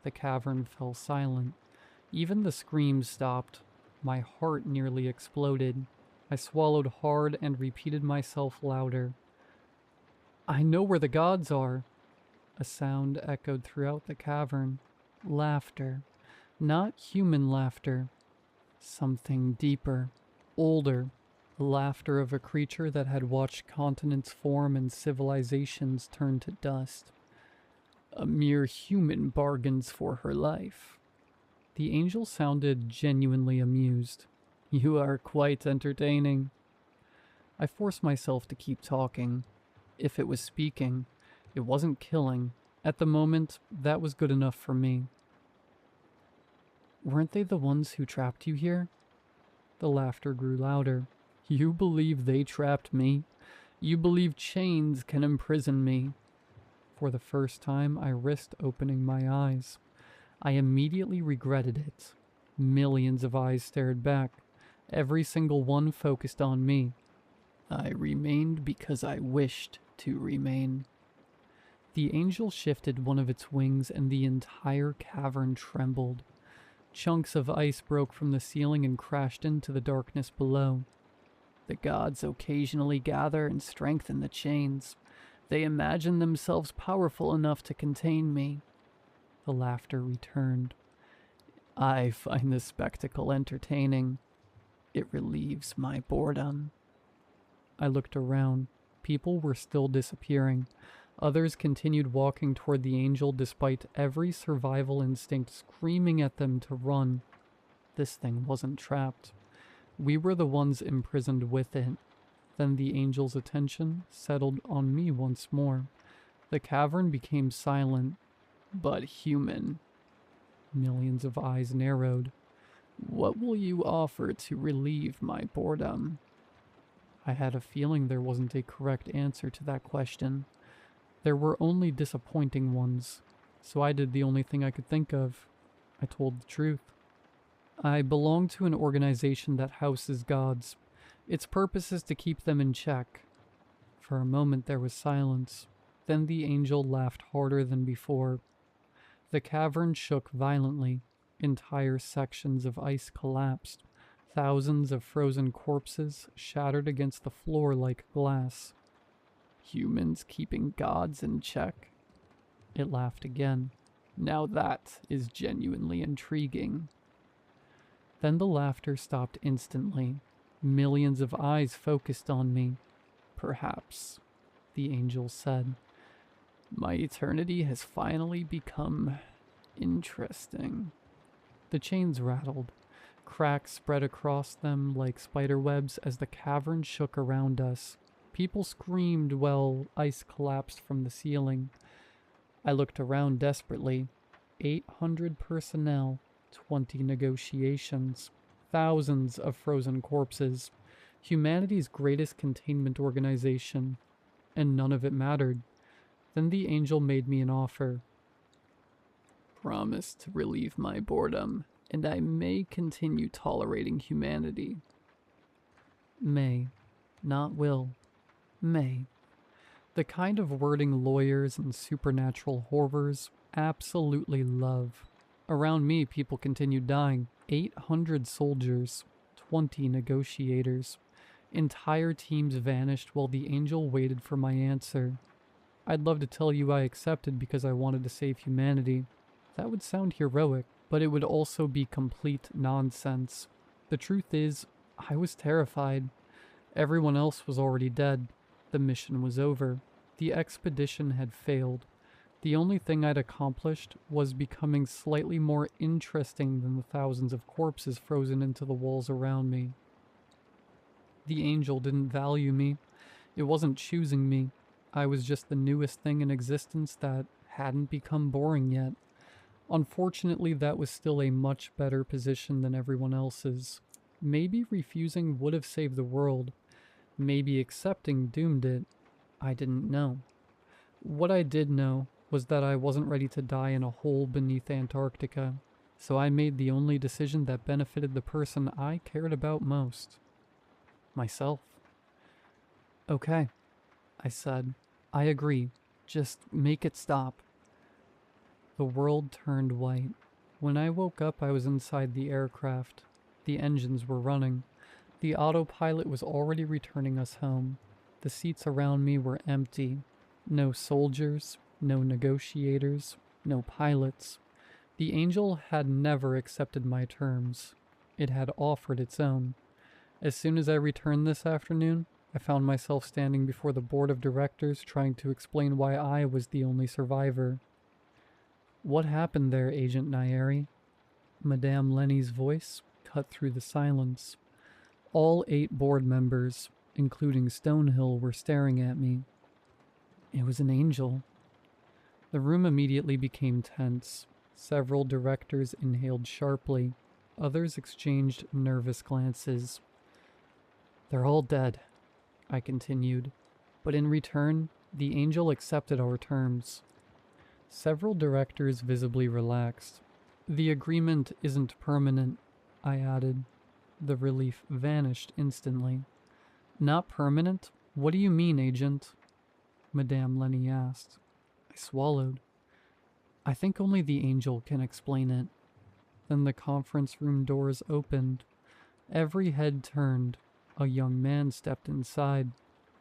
The cavern fell silent. Even the screams stopped. My heart nearly exploded. I swallowed hard and repeated myself louder. I know where the gods are. A sound echoed throughout the cavern. Laughter. Not human laughter. Something deeper, older. The laughter of a creature that had watched continents form and civilizations turn to dust. A mere human bargains for her life. The angel sounded genuinely amused. You are quite entertaining. I forced myself to keep talking. If it was speaking, it wasn't killing. At the moment, that was good enough for me. Weren't they the ones who trapped you here? The laughter grew louder. You believe they trapped me? You believe chains can imprison me? For the first time, I risked opening my eyes. I immediately regretted it. Millions of eyes stared back, every single one focused on me. I remained because I wished to remain. The angel shifted one of its wings and the entire cavern trembled. Chunks of ice broke from the ceiling and crashed into the darkness below. The gods occasionally gather and strengthen the chains. They imagine themselves powerful enough to contain me. The laughter returned. I find the spectacle entertaining. It relieves my boredom. I looked around. People were still disappearing. Others continued walking toward the angel despite every survival instinct screaming at them to run. This thing wasn't trapped. We were the ones imprisoned with it. Then the angel's attention settled on me once more. The cavern became silent, but human. Millions of eyes narrowed. What will you offer to relieve my boredom? I had a feeling there wasn't a correct answer to that question. There were only disappointing ones, so I did the only thing I could think of. I told the truth. I belong to an organization that houses gods. Its purpose is to keep them in check. For a moment there was silence. Then the angel laughed harder than before. The cavern shook violently. Entire sections of ice collapsed. Thousands of frozen corpses shattered against the floor like glass. Humans keeping gods in check? It laughed again. Now that is genuinely intriguing. Then the laughter stopped instantly. Millions of eyes focused on me. Perhaps, the angel said, my eternity has finally become interesting. The chains rattled. Cracks spread across them like spider webs as the cavern shook around us. People screamed while ice collapsed from the ceiling. I looked around desperately. 800 personnel, 20 negotiations, thousands of frozen corpses. Humanity's greatest containment organization. And none of it mattered. Then the angel made me an offer. Promise to relieve my boredom, and I may continue tolerating humanity. May, not will. May. The kind of wording lawyers and supernatural horrors absolutely love. Around me, people continued dying. 800 soldiers, 20 negotiators. Entire teams vanished while the angel waited for my answer. I'd love to tell you I accepted because I wanted to save humanity. That would sound heroic, but it would also be complete nonsense. The truth is, I was terrified. Everyone else was already dead. The mission was over. The expedition had failed. The only thing I'd accomplished was becoming slightly more interesting than the thousands of corpses frozen into the walls around me. The angel didn't value me. It wasn't choosing me. I was just the newest thing in existence that hadn't become boring yet. Unfortunately, that was still a much better position than everyone else's. Maybe refusing would have saved the world. Maybe accepting doomed it. I didn't know. What I did know was that I wasn't ready to die in a hole beneath Antarctica, so I made the only decision that benefited the person I cared about most. Myself. Okay, I said. I agree. Just make it stop. The world turned white. When I woke up, I was inside the aircraft. The engines were running. The autopilot was already returning us home. The seats around me were empty. No soldiers, no negotiators, no pilots. The angel had never accepted my terms. It had offered its own. As soon as I returned this afternoon, I found myself standing before the board of directors trying to explain why I was the only survivor. What happened there, Agent Nairi? Madame Lenny's voice cut through the silence. All 8 board members, including Stonehill, were staring at me. It was an angel. The room immediately became tense. Several directors inhaled sharply. Others exchanged nervous glances. They're all dead, I continued, but in return, the angel accepted our terms. Several directors visibly relaxed. The agreement isn't permanent, I added. The relief vanished instantly. Not permanent? What do you mean, Agent? Madame Lenny asked. I swallowed. I think only the angel can explain it. Then the conference room doors opened. Every head turned. A young man stepped inside.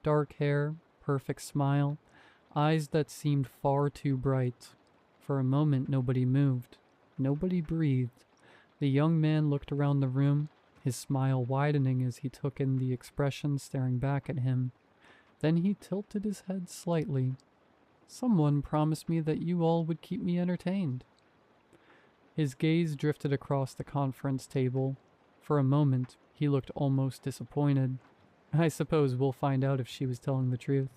Dark hair, perfect smile, eyes that seemed far too bright. For a moment, nobody moved. Nobody breathed. The young man looked around the room, his smile widening as he took in the expression staring back at him. Then he tilted his head slightly. Someone promised me that you all would keep me entertained. His gaze drifted across the conference table. For a moment, he looked almost disappointed. I suppose we'll find out if she was telling the truth.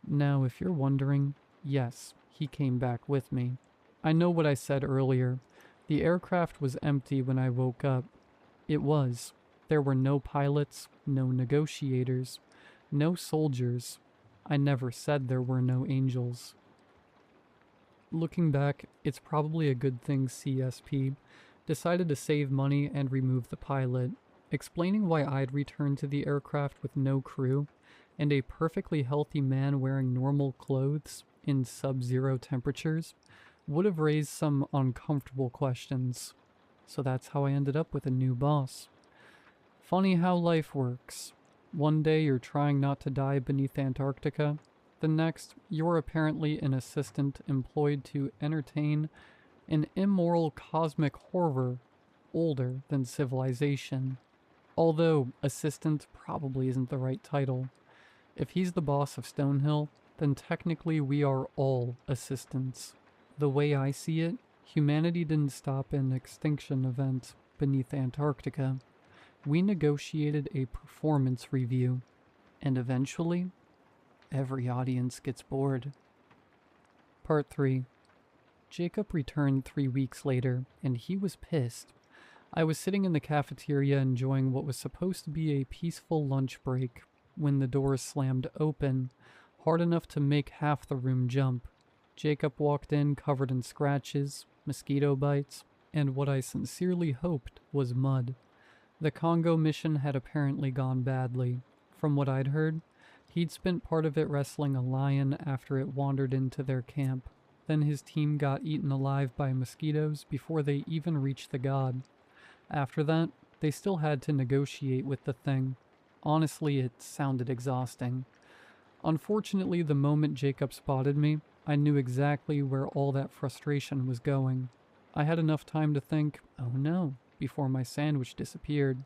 Now, if you're wondering, yes, he came back with me. I know what I said earlier. The aircraft was empty when I woke up. It was. There were no pilots, no negotiators, no soldiers. I never said there were no angels. Looking back, it's probably a good thing CSP decided to save money and remove the pilot, explaining why I'd returned to the aircraft with no crew and a perfectly healthy man wearing normal clothes in sub-zero temperatures would have raised some uncomfortable questions. So that's how I ended up with a new boss. Funny how life works. One day you're trying not to die beneath Antarctica. The next, you're apparently an assistant employed to entertain an immoral cosmic horror older than civilization. Although assistant probably isn't the right title. If he's the boss of Stonehill, then technically we are all assistants. The way I see it, humanity didn't stop an extinction event beneath Antarctica. We negotiated a performance review, and eventually, every audience gets bored. Part 3. Jacob returned 3 weeks later, and he was pissed. I was sitting in the cafeteria enjoying what was supposed to be a peaceful lunch break when the doors slammed open, hard enough to make half the room jump. Jacob walked in covered in scratches, mosquito bites, and what I sincerely hoped was mud. The Congo mission had apparently gone badly. From what I'd heard, he'd spent part of it wrestling a lion after it wandered into their camp. Then his team got eaten alive by mosquitoes before they even reached the god. After that, they still had to negotiate with the thing. Honestly, it sounded exhausting. Unfortunately, the moment Jacob spotted me, I knew exactly where all that frustration was going. I had enough time to think, oh no, before my sandwich disappeared.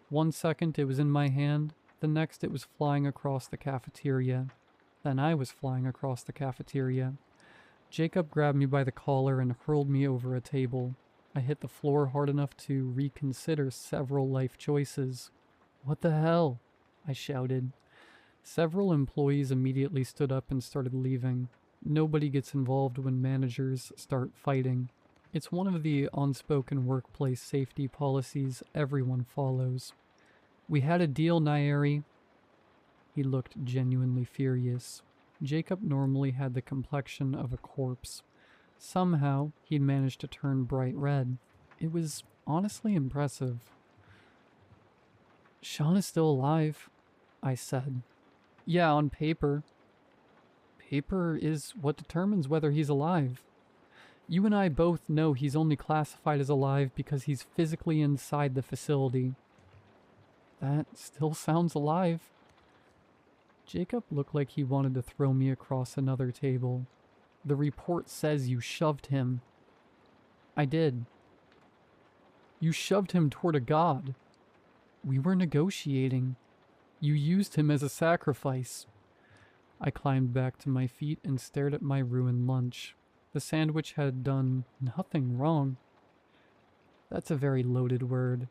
1 second it was in my hand, the next it was flying across the cafeteria. Then I was flying across the cafeteria. Jacob grabbed me by the collar and hurled me over a table. I hit the floor hard enough to reconsider several life choices. What the hell? I shouted. Several employees immediately stood up and started leaving. Nobody gets involved when managers start fighting. It's one of the unspoken workplace safety policies everyone follows. We had a deal, Nairi. He looked genuinely furious. Jacob normally had the complexion of a corpse. Somehow, he'd managed to turn bright red. It was honestly impressive. Sean is still alive, I said. Yeah, on paper. Paper is what determines whether he's alive. You and I both know he's only classified as alive because he's physically inside the facility. That still sounds alive. Jacob looked like he wanted to throw me across another table. The report says you shoved him. I did. You shoved him toward a god. We were negotiating. You used him as a sacrifice. I climbed back to my feet and stared at my ruined lunch. The sandwich had done nothing wrong. That's a very loaded word.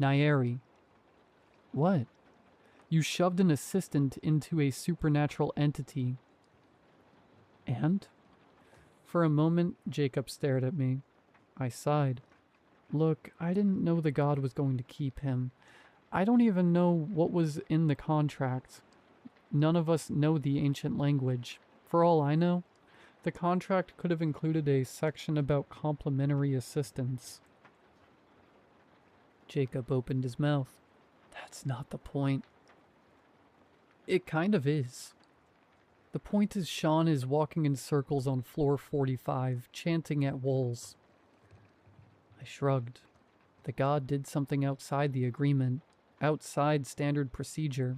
Nairi. What? You shoved an assistant into a supernatural entity. And? For a moment, Jacob stared at me. I sighed. Look, I didn't know the god was going to keep him. I don't even know what was in the contract. None of us know the ancient language. For all I know, the contract could have included a section about complimentary assistance. Jacob opened his mouth. That's not the point. It kind of is. The point is Sean is walking in circles on floor 45, chanting at walls. I shrugged. The god did something outside the agreement, outside standard procedure,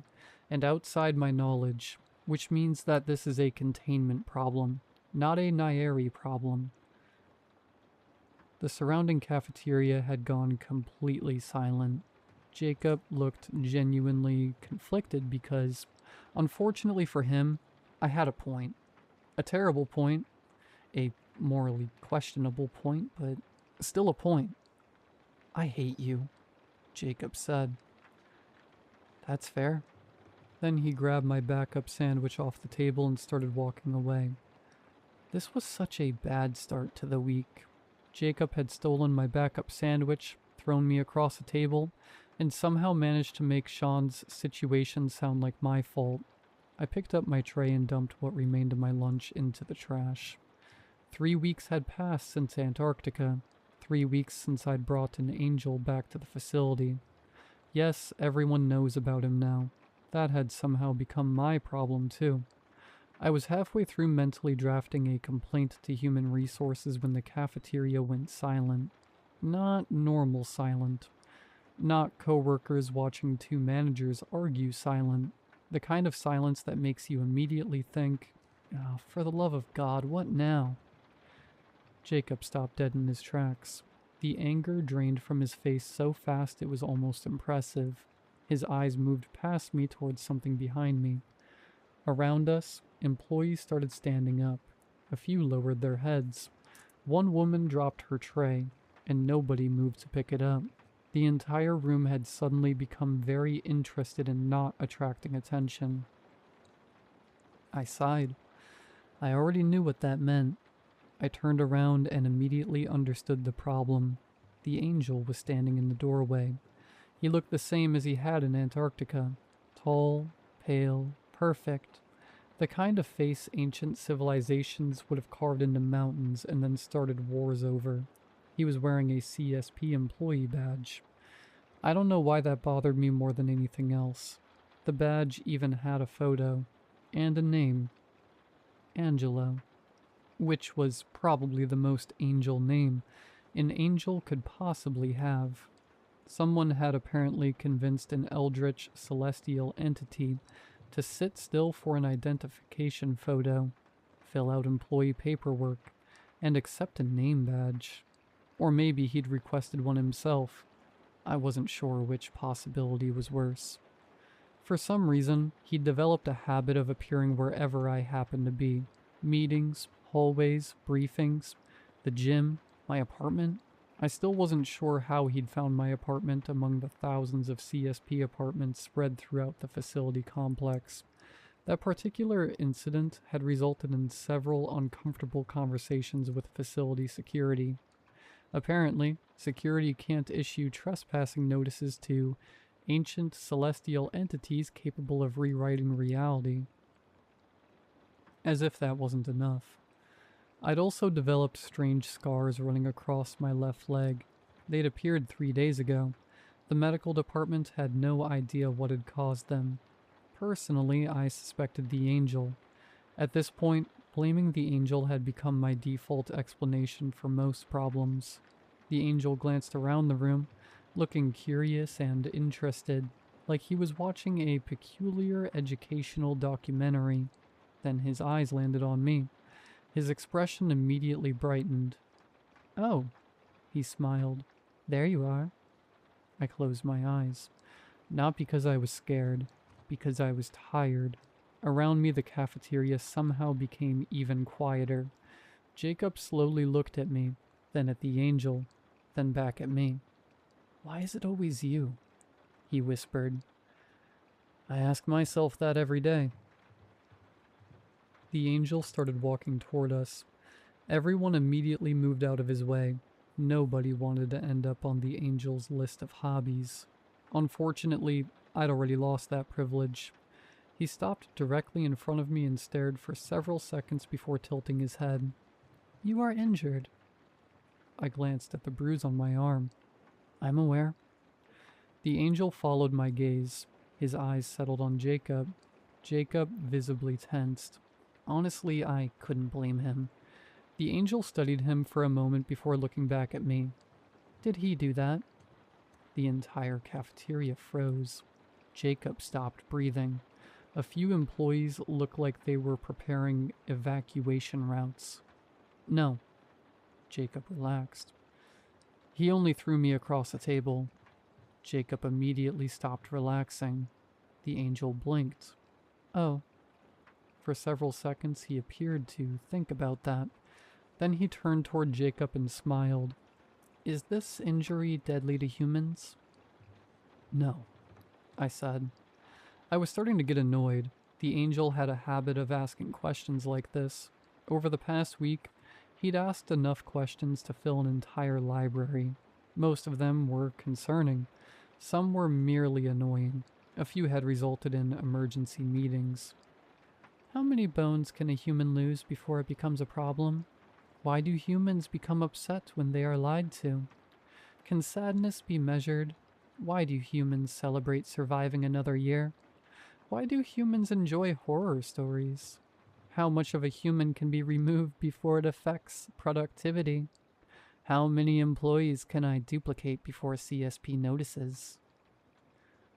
and outside my knowledge, which means that this is a containment problem, not a Nairi problem. The surrounding cafeteria had gone completely silent. Jacob looked genuinely conflicted because, unfortunately for him, I had a point. A terrible point. A morally questionable point, but still a point. I hate you, Jacob said. That's fair. Then he grabbed my backup sandwich off the table and started walking away. This was such a bad start to the week. Jacob had stolen my backup sandwich, thrown me across the table, and somehow managed to make Sean's situation sound like my fault. I picked up my tray and dumped what remained of my lunch into the trash. 3 weeks had passed since Antarctica. 3 weeks since I'd brought an angel back to the facility. Yes, everyone knows about him now. That had somehow become my problem too. I was halfway through mentally drafting a complaint to Human Resources when the cafeteria went silent. Not normal silent. Not coworkers watching two managers argue silent. The kind of silence that makes you immediately think, oh, for the love of God, what now? Jacob stopped dead in his tracks. The anger drained from his face so fast it was almost impressive. His eyes moved past me towards something behind me. Around us, employees started standing up. A few lowered their heads. One woman dropped her tray, and nobody moved to pick it up. The entire room had suddenly become very interested in not attracting attention. I sighed. I already knew what that meant. I turned around and immediately understood the problem. The angel was standing in the doorway. He looked the same as he had in Antarctica. Tall, pale, perfect. The kind of face ancient civilizations would have carved into mountains and then started wars over. He was wearing a CSP employee badge. I don't know why that bothered me more than anything else. The badge even had a photo. And a name. Angelo. Which was probably the most angel name an angel could possibly have. Someone had apparently convinced an eldritch celestial entity to sit still for an identification photo, fill out employee paperwork, and accept a name badge. Or maybe he'd requested one himself. I wasn't sure which possibility was worse. For some reason, he'd developed a habit of appearing wherever I happened to be. Meetings, hallways, briefings, the gym, my apartment. I still wasn't sure how he'd found my apartment among the thousands of CSP apartments spread throughout the facility complex. That particular incident had resulted in several uncomfortable conversations with facility security. Apparently, security can't issue trespassing notices to ancient celestial entities capable of rewriting reality. As if that wasn't enough. I'd also developed strange scars running across my left leg. They'd appeared 3 days ago. The medical department had no idea what had caused them. Personally, I suspected the angel. At this point, blaming the angel had become my default explanation for most problems. The angel glanced around the room, looking curious and interested, like he was watching a peculiar educational documentary. Then his eyes landed on me. His expression immediately brightened. "Oh," he smiled. "There you are." I closed my eyes. Not because I was scared, because I was tired. Around me the cafeteria somehow became even quieter. Jacob slowly looked at me, then at the angel, then back at me. "Why is it always you?" he whispered. I ask myself that every day. The angel started walking toward us. Everyone immediately moved out of his way. Nobody wanted to end up on the angel's list of hobbies. Unfortunately, I'd already lost that privilege. He stopped directly in front of me and stared for several seconds before tilting his head. "You are injured." I glanced at the bruise on my arm. "I'm aware." The angel followed my gaze. His eyes settled on Jacob. Jacob visibly tensed. Honestly, I couldn't blame him. The angel studied him for a moment before looking back at me. "Did he do that?" The entire cafeteria froze. Jacob stopped breathing. A few employees looked like they were preparing evacuation routes. "No." Jacob relaxed. "He only threw me across the table." Jacob immediately stopped relaxing. The angel blinked. "Oh." For several seconds he appeared to think about that. Then he turned toward Jacob and smiled. "Is this injury deadly to humans?" "No," I said. I was starting to get annoyed. The angel had a habit of asking questions like this. Over the past week, he'd asked enough questions to fill an entire library. Most of them were concerning. Some were merely annoying. A few had resulted in emergency meetings. "How many bones can a human lose before it becomes a problem? Why do humans become upset when they are lied to? Can sadness be measured? Why do humans celebrate surviving another year? Why do humans enjoy horror stories? How much of a human can be removed before it affects productivity? How many employees can I duplicate before CSP notices?"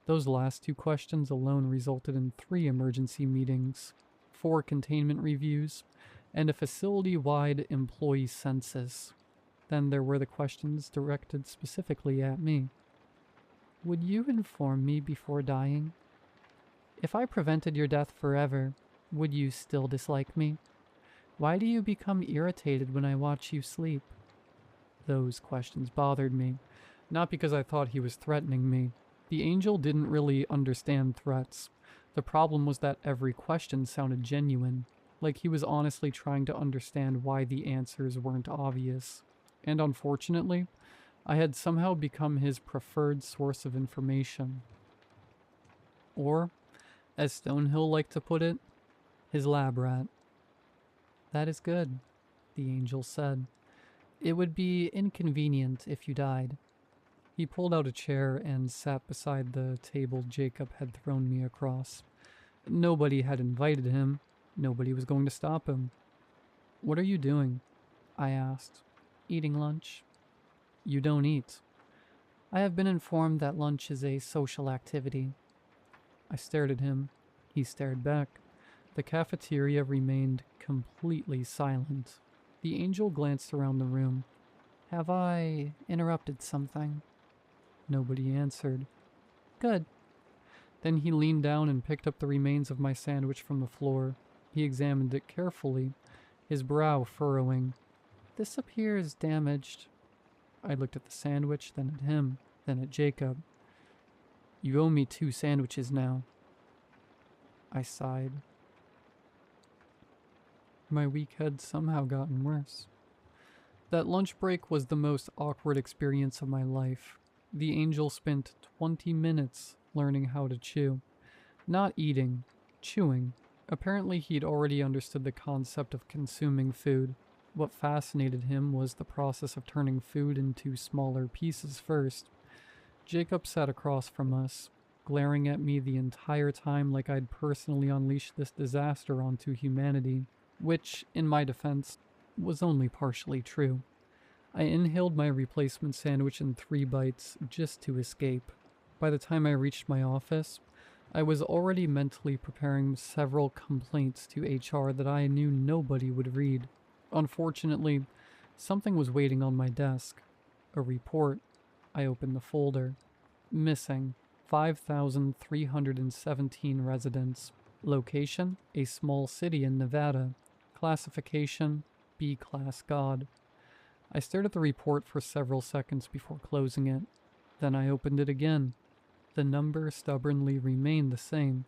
Those last two questions alone resulted in 3 emergency meetings, 4 containment reviews, and a facility-wide employee census. Then there were the questions directed specifically at me. "Would you inform me before dying? If I prevented your death forever, would you still dislike me? Why do you become irritated when I watch you sleep?" Those questions bothered me, not because I thought he was threatening me. The angel didn't really understand threats. The problem was that every question sounded genuine, like he was honestly trying to understand why the answers weren't obvious. And unfortunately, I had somehow become his preferred source of information. Or, as Stonehill liked to put it, his lab rat. "That is good," the angel said. "It would be inconvenient if you died." He pulled out a chair and sat beside the table Jacob had thrown me across. Nobody had invited him. Nobody was going to stop him. "What are you doing?" I asked. "Eating lunch." "You don't eat." "I have been informed that lunch is a social activity." I stared at him. He stared back. The cafeteria remained completely silent. The angel glanced around the room. "Have I interrupted something?" Nobody answered. "Good." Then he leaned down and picked up the remains of my sandwich from the floor. He examined it carefully, his brow furrowing. "This appears damaged." I looked at the sandwich, then at him, then at Jacob. "You owe me 2 sandwiches now." I sighed. My week had somehow gotten worse. That lunch break was the most awkward experience of my life. The angel spent 20 minutes learning how to chew. Not eating, chewing. Apparently he'd already understood the concept of consuming food. What fascinated him was the process of turning food into smaller pieces first. Jacob sat across from us, glaring at me the entire time like I'd personally unleashed this disaster onto humanity, which, in my defense, was only partially true. I inhaled my replacement sandwich in 3 bites just to escape. By the time I reached my office, I was already mentally preparing several complaints to HR that I knew nobody would read. Unfortunately, something was waiting on my desk. A report. I opened the folder. Missing 5,317 residents. Location: a small city in Nevada. Classification: B-class god. I stared at the report for several seconds before closing it. Then I opened it again. The number stubbornly remained the same.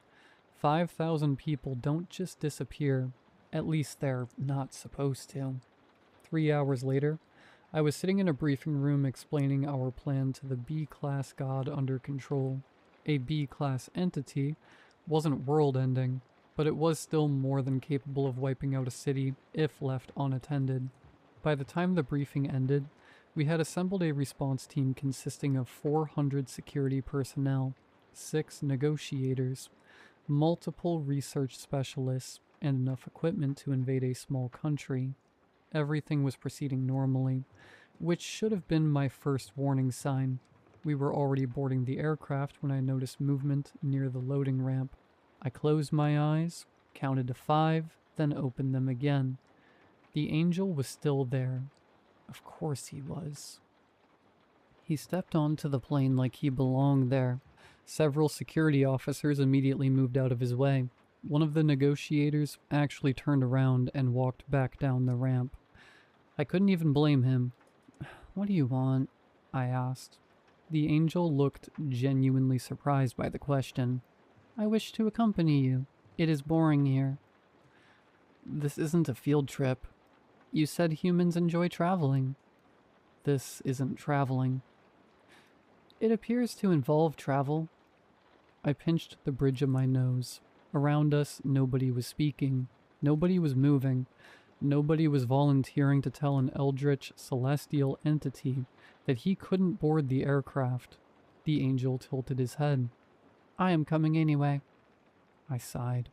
5,000 people don't just disappear. At least they're not supposed to. 3 hours later, I was sitting in a briefing room explaining our plan to the B-class god under control. A B-class entity wasn't world-ending, but it was still more than capable of wiping out a city if left unattended. By the time the briefing ended, we had assembled a response team consisting of 400 security personnel, 6 negotiators, multiple research specialists, and enough equipment to invade a small country. Everything was proceeding normally, which should have been my first warning sign. We were already boarding the aircraft when I noticed movement near the loading ramp. I closed my eyes, counted to 5, then opened them again. The angel was still there. Of course he was. He stepped onto the plane like he belonged there. Several security officers immediately moved out of his way. One of the negotiators actually turned around and walked back down the ramp. I couldn't even blame him. "What do you want?" I asked. The angel looked genuinely surprised by the question. "I wish to accompany you. It is boring here." "This isn't a field trip. You said humans enjoy traveling." "This isn't traveling." "It appears to involve travel." I pinched the bridge of my nose. Around us, nobody was speaking. Nobody was moving. Nobody was volunteering to tell an eldritch celestial entity that he couldn't board the aircraft. The angel tilted his head. "I am coming anyway." I sighed.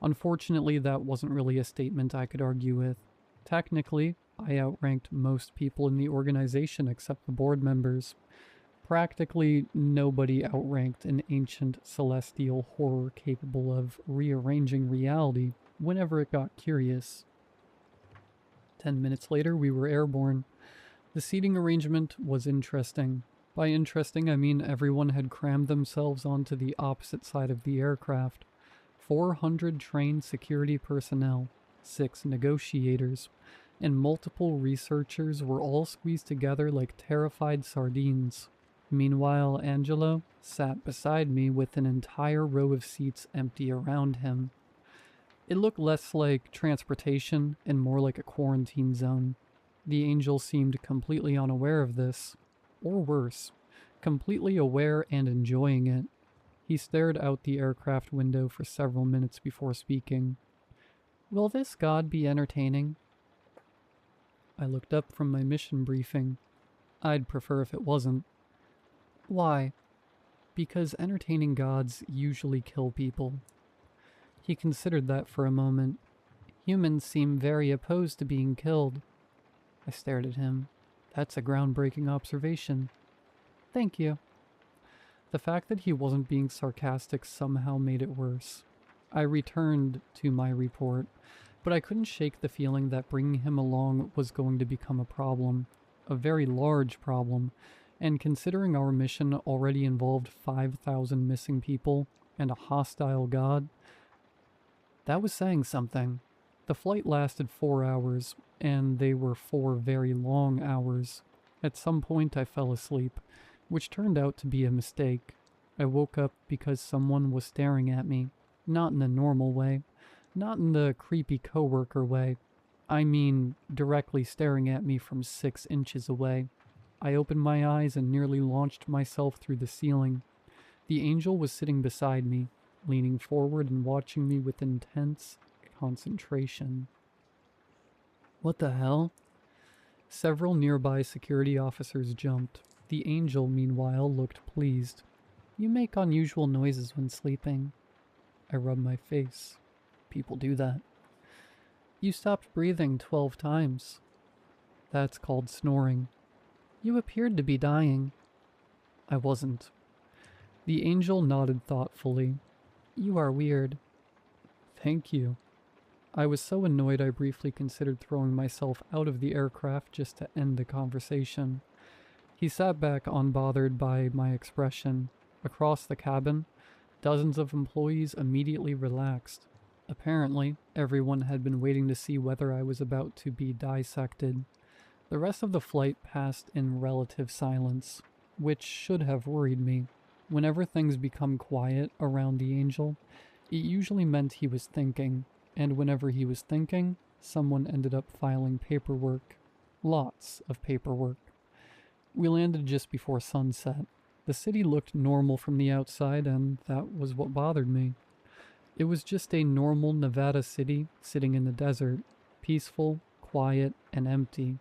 Unfortunately, that wasn't really a statement I could argue with. Technically, I outranked most people in the organization except the board members. Practically nobody outranked an ancient celestial horror capable of rearranging reality whenever it got curious. 10 minutes later, we were airborne. The seating arrangement was interesting. By interesting, I mean everyone had crammed themselves onto the opposite side of the aircraft. 400 trained security personnel, 6 negotiators, and multiple researchers were all squeezed together like terrified sardines. Meanwhile, Angelo sat beside me with an entire row of seats empty around him. It looked less like transportation and more like a quarantine zone. The angel seemed completely unaware of this, or worse, completely aware and enjoying it. He stared out the aircraft window for several minutes before speaking. "Will this god be entertaining?" I looked up from my mission briefing. I'd prefer if it wasn't. "Why?" "Because entertaining gods usually kill people." He considered that for a moment. "Humans seem very opposed to being killed." I stared at him. "That's a groundbreaking observation." "Thank you." The fact that he wasn't being sarcastic somehow made it worse. I returned to my report, but I couldn't shake the feeling that bringing him along was going to become a problem. A very large problem. And considering our mission already involved 5,000 missing people and a hostile god, that was saying something. The flight lasted 4 hours, and they were 4 very long hours. At some point I fell asleep, which turned out to be a mistake. I woke up because someone was staring at me. Not in the normal way. Not in the creepy coworker way. I mean, directly staring at me from 6 inches away. I opened my eyes and nearly launched myself through the ceiling. The angel was sitting beside me, leaning forward and watching me with intense concentration. "What the hell?" Several nearby security officers jumped. The angel, meanwhile, looked pleased. "You make unusual noises when sleeping." I rubbed my face. People do that. "You stopped breathing 12 times. That's called snoring." "You appeared to be dying." I wasn't. The angel nodded thoughtfully. "You are weird." "Thank you." I was so annoyed I briefly considered throwing myself out of the aircraft just to end the conversation. He sat back unbothered by my expression. Across the cabin, dozens of employees immediately relaxed. Apparently, everyone had been waiting to see whether I was about to be dissected. The rest of the flight passed in relative silence, which should have worried me. Whenever things become quiet around the angel, it usually meant he was thinking, and whenever he was thinking, someone ended up filing paperwork. Lots of paperwork. We landed just before sunset. The city looked normal from the outside, and that was what bothered me. It was just a normal Nevada city sitting in the desert, peaceful, quiet, and empty.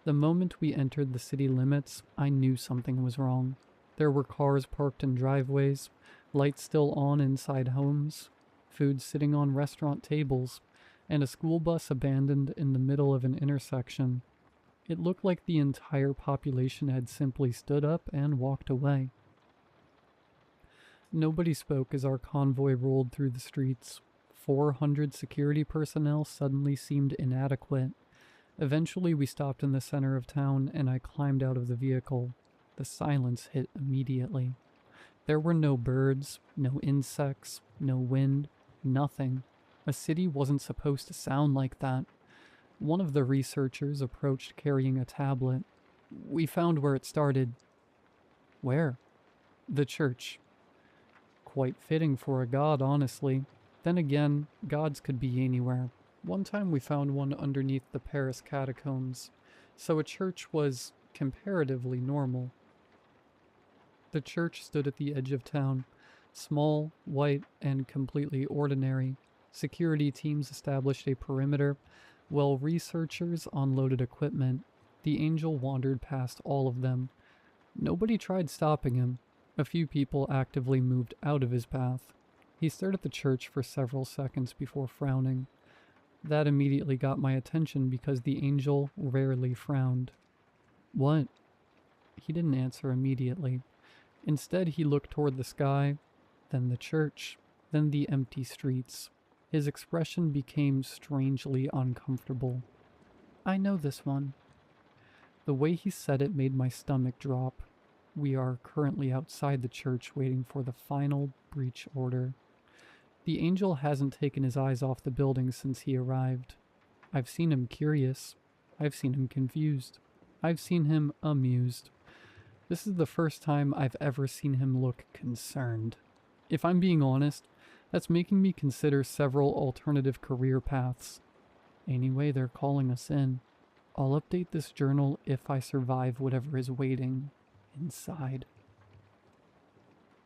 The moment we entered the city limits, I knew something was wrong. There were cars parked in driveways, lights still on inside homes, food sitting on restaurant tables, and a school bus abandoned in the middle of an intersection. It looked like the entire population had simply stood up and walked away. Nobody spoke as our convoy rolled through the streets. 400 security personnel suddenly seemed inadequate. Eventually, we stopped in the center of town, and I climbed out of the vehicle. The silence hit immediately. There were no birds, no insects, no wind, nothing. A city wasn't supposed to sound like that. One of the researchers approached carrying a tablet. We found where it started. Where? The church. Quite fitting for a god, honestly. Then again, gods could be anywhere. One time we found one underneath the Paris catacombs, so a church was comparatively normal. The church stood at the edge of town, small, white, and completely ordinary. Security teams established a perimeter, while researchers unloaded equipment. The angel wandered past all of them. Nobody tried stopping him. A few people actively moved out of his path. He stared at the church for several seconds before frowning. That immediately got my attention because the angel rarely frowned. What? He didn't answer immediately. Instead, he looked toward the sky, then the church, then the empty streets. His expression became strangely uncomfortable. I know this one. The way he said it made my stomach drop. We are currently outside the church waiting for the final breach order. The angel hasn't taken his eyes off the building since he arrived. I've seen him curious. I've seen him confused. I've seen him amused. This is the first time I've ever seen him look concerned. If I'm being honest, that's making me consider several alternative career paths. Anyway, they're calling us in. I'll update this journal if I survive whatever is waiting inside.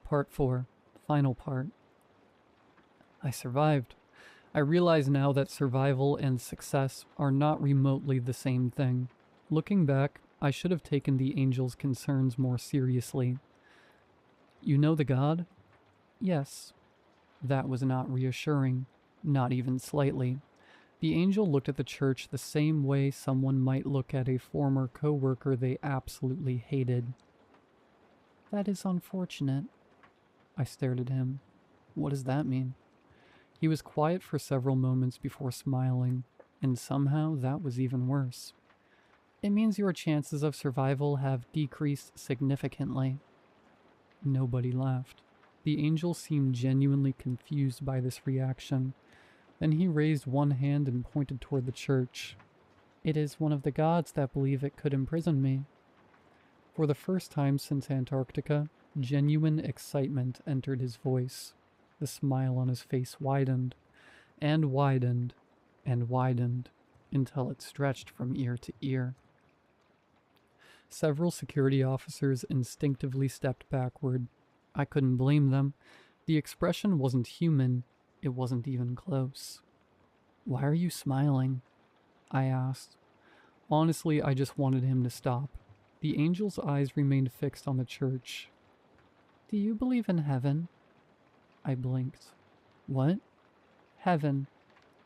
Part 4. Final part. I survived. I realize now that survival and success are not remotely the same thing. Looking back, I should have taken the angel's concerns more seriously. You know the god? Yes. That was not reassuring, not even slightly. The angel looked at the church the same way someone might look at a former co-worker they absolutely hated. That is unfortunate. I stared at him. What does that mean? He was quiet for several moments before smiling, and somehow that was even worse. It means your chances of survival have decreased significantly. Nobody laughed. The angel seemed genuinely confused by this reaction. Then he raised one hand and pointed toward the church. It is one of the gods that believe it could imprison me. For the first time since Antarctica, genuine excitement entered his voice. The smile on his face widened, and widened, and widened, until it stretched from ear to ear. Several security officers instinctively stepped backward. I couldn't blame them. The expression wasn't human. It wasn't even close. Why are you smiling? I asked. Honestly, I just wanted him to stop. The angel's eyes remained fixed on the church. Do you believe in heaven? I blinked. What? Heaven,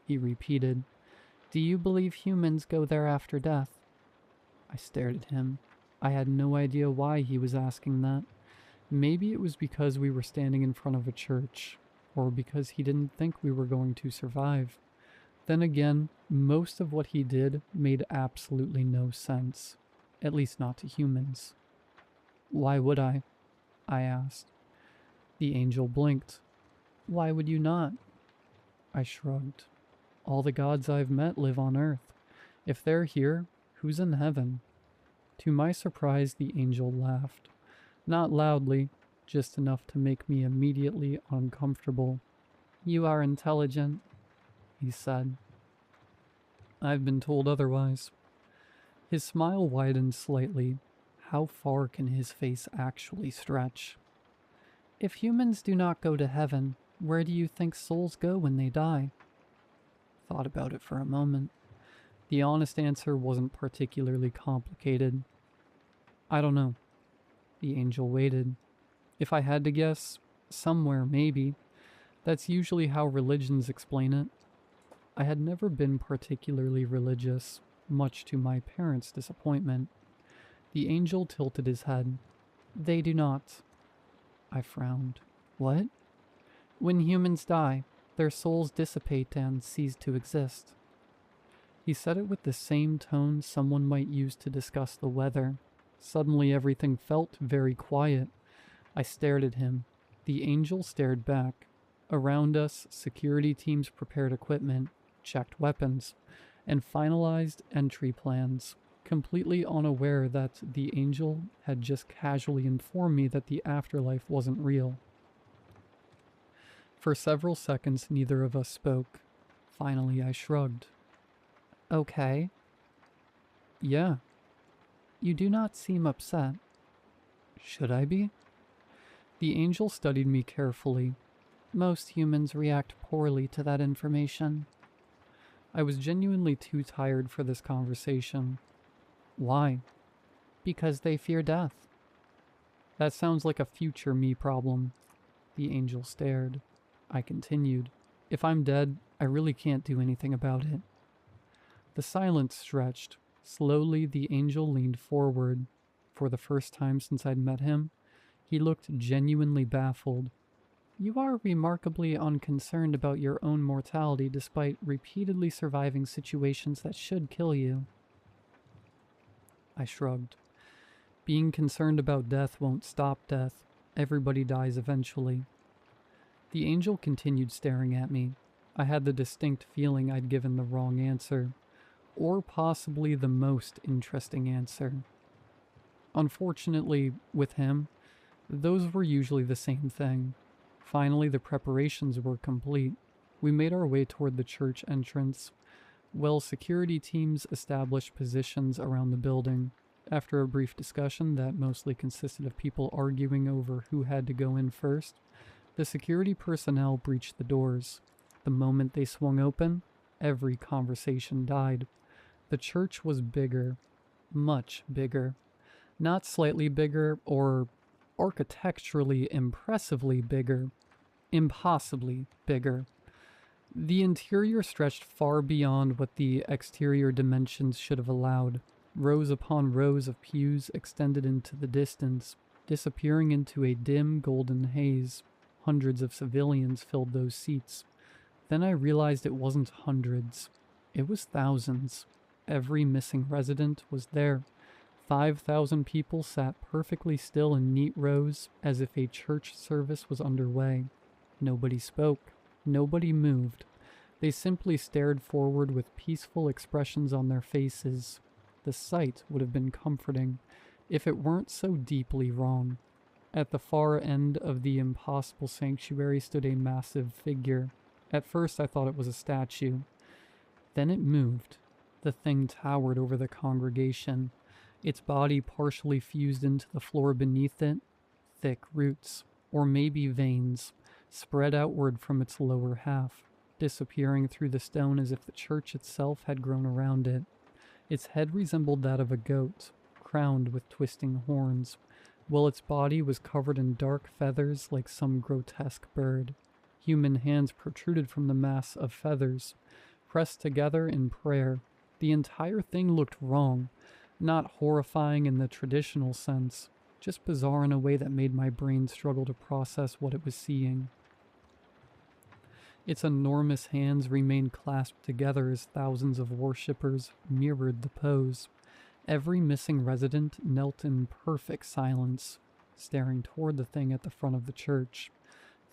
he repeated. Do you believe humans go there after death? I stared at him. I had no idea why he was asking that. Maybe it was because we were standing in front of a church, or because he didn't think we were going to survive. Then again, most of what he did made absolutely no sense, at least not to humans. Why would I asked. The angel blinked. Why would you not? I shrugged. All the gods I've met live on Earth. If they're here, who's in heaven? To my surprise, the angel laughed. Not loudly, just enough to make me immediately uncomfortable. You are intelligent, he said. I've been told otherwise. His smile widened slightly. How far can his face actually stretch? If humans do not go to heaven, where do you think souls go when they die? Thought about it for a moment. The honest answer wasn't particularly complicated. I don't know. The angel waited. If I had to guess, somewhere maybe. That's usually how religions explain it. I had never been particularly religious, much to my parents' disappointment. The angel tilted his head. They do not. I frowned. What? When humans die, their souls dissipate and cease to exist. He said it with the same tone someone might use to discuss the weather. Suddenly everything felt very quiet. I stared at him. The angel stared back. Around us, security teams prepared equipment, checked weapons, and finalized entry plans, completely unaware that the angel had just casually informed me that the afterlife wasn't real. For several seconds, neither of us spoke. Finally, I shrugged. Okay. Yeah. You do not seem upset. Should I be? The angel studied me carefully. Most humans react poorly to that information. I was genuinely too tired for this conversation. Why? Because they fear death. That sounds like a future me problem. The angel stared. I continued. If I'm dead, I really can't do anything about it. The silence stretched. Slowly, the angel leaned forward. For the first time since I'd met him, he looked genuinely baffled. You are remarkably unconcerned about your own mortality despite repeatedly surviving situations that should kill you. I shrugged. Being concerned about death won't stop death. Everybody dies eventually. The angel continued staring at me. I had the distinct feeling I'd given the wrong answer, or possibly the most interesting answer. Unfortunately, with him, those were usually the same thing. Finally, the preparations were complete. We made our way toward the church entrance. Well, security teams established positions around the building. After a brief discussion that mostly consisted of people arguing over who had to go in first, the security personnel breached the doors. The moment they swung open, every conversation died. The church was bigger. Much bigger. Not slightly bigger or architecturally impressively bigger. Impossibly bigger. The interior stretched far beyond what the exterior dimensions should have allowed. Rows upon rows of pews extended into the distance, disappearing into a dim golden haze. Hundreds of civilians filled those seats. Then I realized it wasn't hundreds. It was thousands. Every missing resident was there. 5,000 people sat perfectly still in neat rows as if a church service was underway. Nobody spoke. Nobody moved. They simply stared forward with peaceful expressions on their faces. The sight would have been comforting if it weren't so deeply wrong. At the far end of the impossible sanctuary stood a massive figure. At first I thought it was a statue. Then it moved. The thing towered over the congregation. Its body partially fused into the floor beneath it. Thick roots, or maybe veins, spread outward from its lower half, disappearing through the stone as if the church itself had grown around it. Its head resembled that of a goat, crowned with twisting horns, while its body was covered in dark feathers like some grotesque bird. Human hands protruded from the mass of feathers, pressed together in prayer. The entire thing looked wrong, not horrifying in the traditional sense, just bizarre in a way that made my brain struggle to process what it was seeing. Its enormous hands remained clasped together as thousands of worshippers mirrored the pose. Every missing resident knelt in perfect silence, staring toward the thing at the front of the church.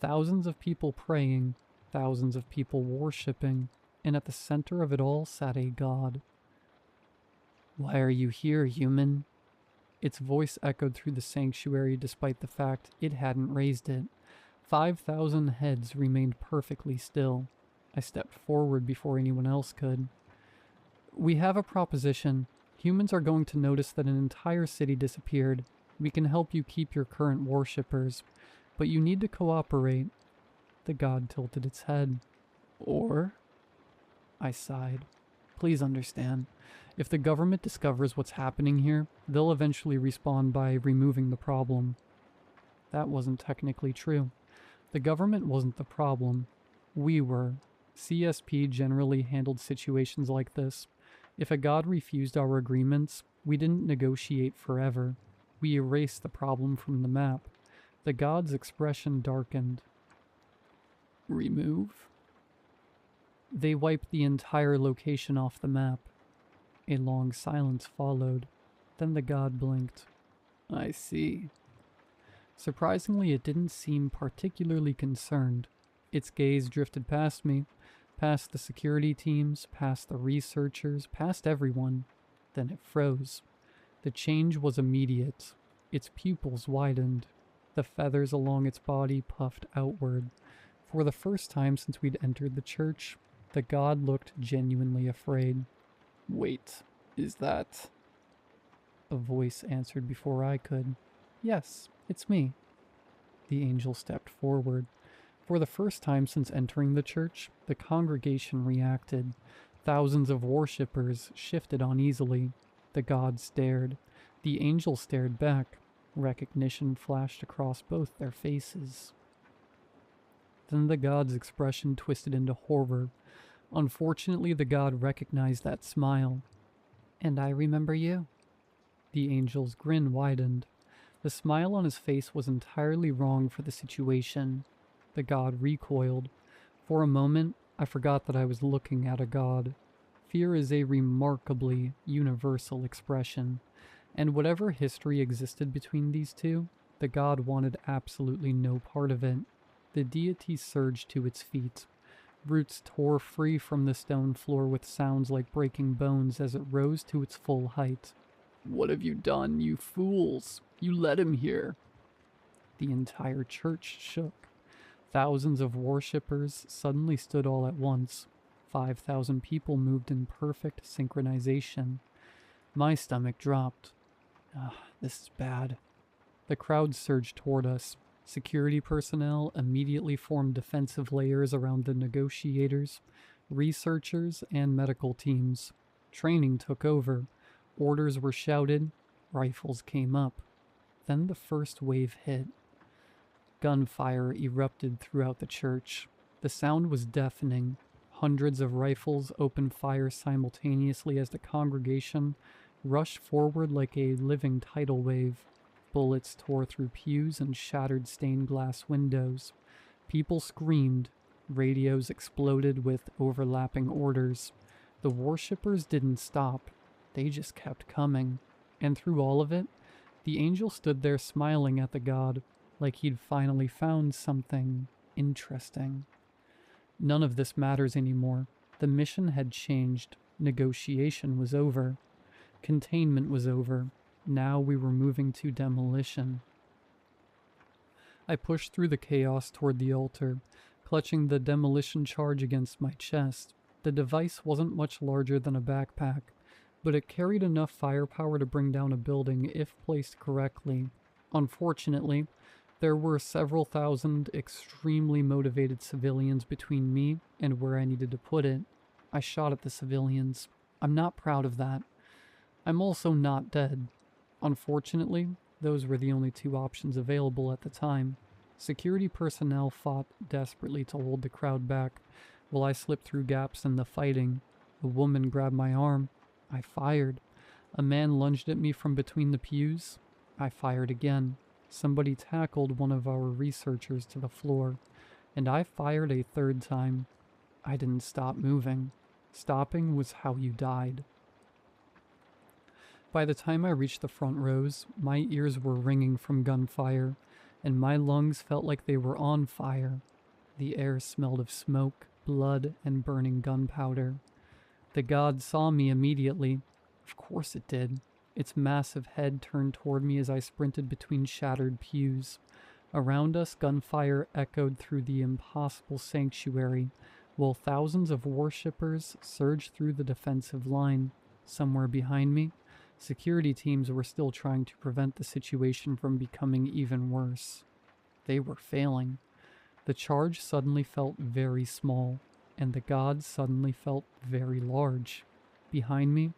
Thousands of people praying, thousands of people worshipping, and at the center of it all sat a god. "Why are you here, human?" Its voice echoed through the sanctuary despite the fact it hadn't raised it. 5,000 heads remained perfectly still. I stepped forward before anyone else could. "We have a proposition. Humans are going to notice that an entire city disappeared. We can help you keep your current worshippers, but you need to cooperate." The god tilted its head. "Or?" I sighed. "Please understand. If the government discovers what's happening here, they'll eventually respond by removing the problem." That wasn't technically true. The government wasn't the problem. We were. CSP generally handled situations like this. If a god refused our agreements, we didn't negotiate forever. We erased the problem from the map. The god's expression darkened. "Remove?" "They wiped the entire location off the map." A long silence followed. Then the god blinked. "I see." Surprisingly, it didn't seem particularly concerned. Its gaze drifted past me, past the security teams, past the researchers, past everyone. Then it froze. The change was immediate. Its pupils widened. The feathers along its body puffed outward. For the first time since we'd entered the church, the god looked genuinely afraid. "Wait, is that—" A voice answered before I could. "Yes, it's me." The angel stepped forward. For the first time since entering the church, the congregation reacted. Thousands of worshippers shifted uneasily. The god stared. The angel stared back. Recognition flashed across both their faces. Then the god's expression twisted into horror. Unfortunately, the god recognized that smile. "And I remember you." The angel's grin widened. The smile on his face was entirely wrong for the situation. The god recoiled. For a moment, I forgot that I was looking at a god. Fear is a remarkably universal expression, and whatever history existed between these two, the god wanted absolutely no part of it. The deity surged to its feet. Roots tore free from the stone floor with sounds like breaking bones as it rose to its full height. "What have you done, you fools? You let him here." The entire church shook. Thousands of worshippers suddenly stood all at once. 5,000 people moved in perfect synchronization. My stomach dropped. This is bad. The crowd surged toward us. Security personnel immediately formed defensive layers around the negotiators, researchers, and medical teams. Training took over. Orders were shouted. Rifles came up. Then the first wave hit. Gunfire erupted throughout the church. The sound was deafening. Hundreds of rifles opened fire simultaneously as the congregation rushed forward like a living tidal wave. Bullets tore through pews and shattered stained glass windows. People screamed. Radios exploded with overlapping orders. The worshippers didn't stop. They just kept coming. And through all of it, the angel stood there smiling at the god, like he'd finally found something interesting. None of this matters anymore. The mission had changed. Negotiation was over. Containment was over. Now we were moving to demolition. I pushed through the chaos toward the altar, clutching the demolition charge against my chest. The device wasn't much larger than a backpack, but it carried enough firepower to bring down a building if placed correctly. Unfortunately, there were several thousand extremely motivated civilians between me and where I needed to put it. I shot at the civilians. I'm not proud of that. I'm also not dead. Unfortunately, those were the only two options available at the time. Security personnel fought desperately to hold the crowd back, while I slipped through gaps in the fighting. A woman grabbed my arm. I fired. A man lunged at me from between the pews. I fired again. Somebody tackled one of our researchers to the floor, and I fired a third time. I didn't stop moving. Stopping was how you died. By the time I reached the front rows, my ears were ringing from gunfire, and my lungs felt like they were on fire. The air smelled of smoke, blood, and burning gunpowder. The god saw me immediately. Of course it did. Its massive head turned toward me as I sprinted between shattered pews. Around us, gunfire echoed through the impossible sanctuary, while thousands of worshippers surged through the defensive line. Somewhere behind me, Security teams were still trying to prevent the situation from becoming even worse. They were failing. The charge suddenly felt very small, and the gods suddenly felt very large. Behind me,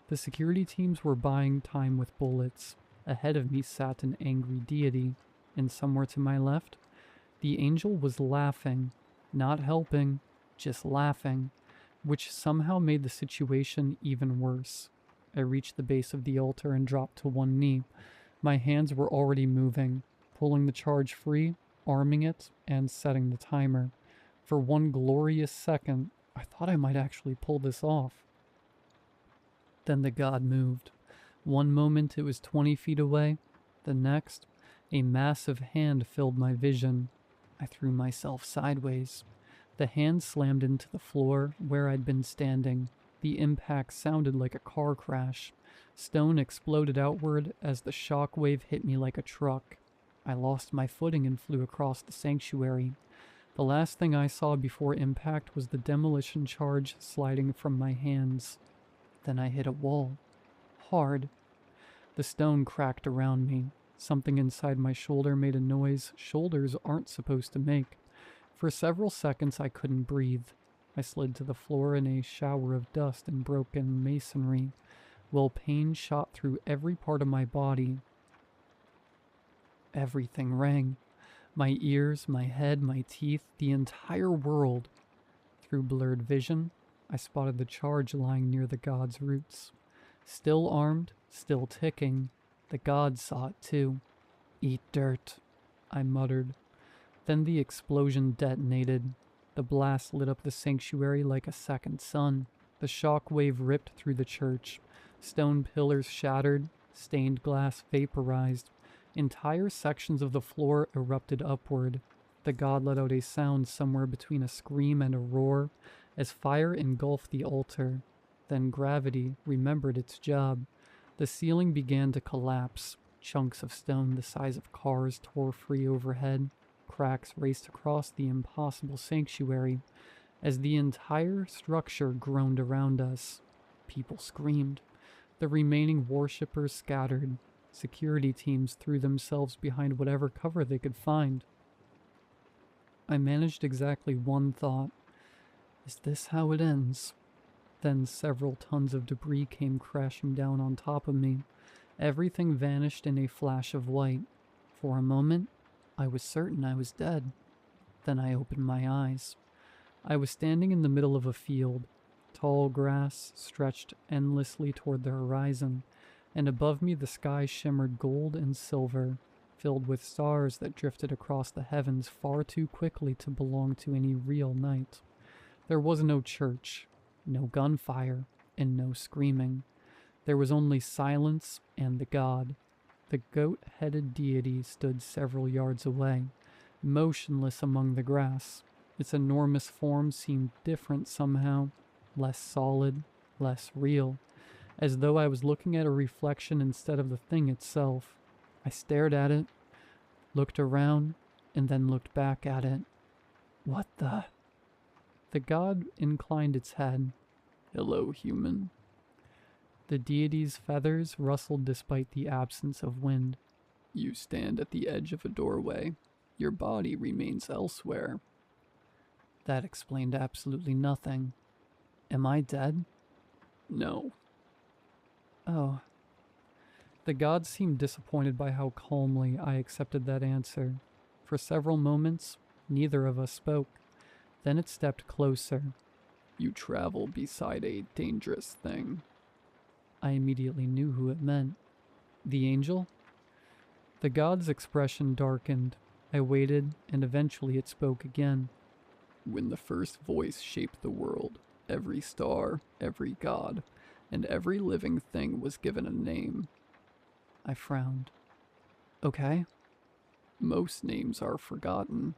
the security teams were buying time with bullets. Ahead of me sat an angry deity, and somewhere to my left, the angel was laughing, not helping, just laughing, which somehow made the situation even worse. I reached the base of the altar and dropped to one knee. My hands were already moving, pulling the charge free, arming it, and setting the timer. For one glorious second, I thought I might actually pull this off. Then the god moved. One moment it was 20 feet away. The next, a massive hand filled my vision. I threw myself sideways. The hand slammed into the floor where I'd been standing. The impact sounded like a car crash. Stone exploded outward as the shock wave hit me like a truck. I lost my footing and flew across the sanctuary. The last thing I saw before impact was the demolition charge sliding from my hands. Then I hit a wall. Hard. The stone cracked around me. Something inside my shoulder made a noise shoulders aren't supposed to make. For several seconds I couldn't breathe. I slid to the floor in a shower of dust and broken masonry, while pain shot through every part of my body. Everything rang. My ears, my head, my teeth, the entire world. Through blurred vision, I spotted the charge lying near the god's roots. Still armed, still ticking. The god saw it too. "Eat dirt," I muttered. Then the explosion detonated. The blast lit up the sanctuary like a second sun. The shock wave ripped through the church. Stone pillars shattered, stained glass vaporized. Entire sections of the floor erupted upward. The god let out a sound somewhere between a scream and a roar as fire engulfed the altar. Then gravity remembered its job. The ceiling began to collapse. Chunks of stone the size of cars tore free overhead. Cracks raced across the impossible sanctuary as the entire structure groaned around us. People screamed. The remaining worshippers scattered. Security teams threw themselves behind whatever cover they could find. I managed exactly one thought. Is this how it ends? Then several tons of debris came crashing down on top of me. Everything vanished in a flash of white. For a moment, I was certain I was dead. Then I opened my eyes. I was standing in the middle of a field. Tall grass stretched endlessly toward the horizon, and above me the sky shimmered gold and silver, filled with stars that drifted across the heavens far too quickly to belong to any real night. There was no church, no gunfire, and no screaming. There was only silence and the god. The goat-headed deity stood several yards away, motionless among the grass. Its enormous form seemed different somehow, less solid, less real, as though I was looking at a reflection instead of the thing itself. I stared at it, looked around, and then looked back at it. What the? The god inclined its head. "Hello, human." The deity's feathers rustled despite the absence of wind. "You stand at the edge of a doorway. Your body remains elsewhere." That explained absolutely nothing. Am I dead? No. Oh. The god seemed disappointed by how calmly I accepted that answer. For several moments, neither of us spoke. Then it stepped closer. "You travel beside a dangerous thing." I immediately knew who it meant. The angel? The god's expression darkened. I waited, and eventually it spoke again. "When the first voice shaped the world, every star, every god, and every living thing was given a name." I frowned. Okay. "Most names are forgotten."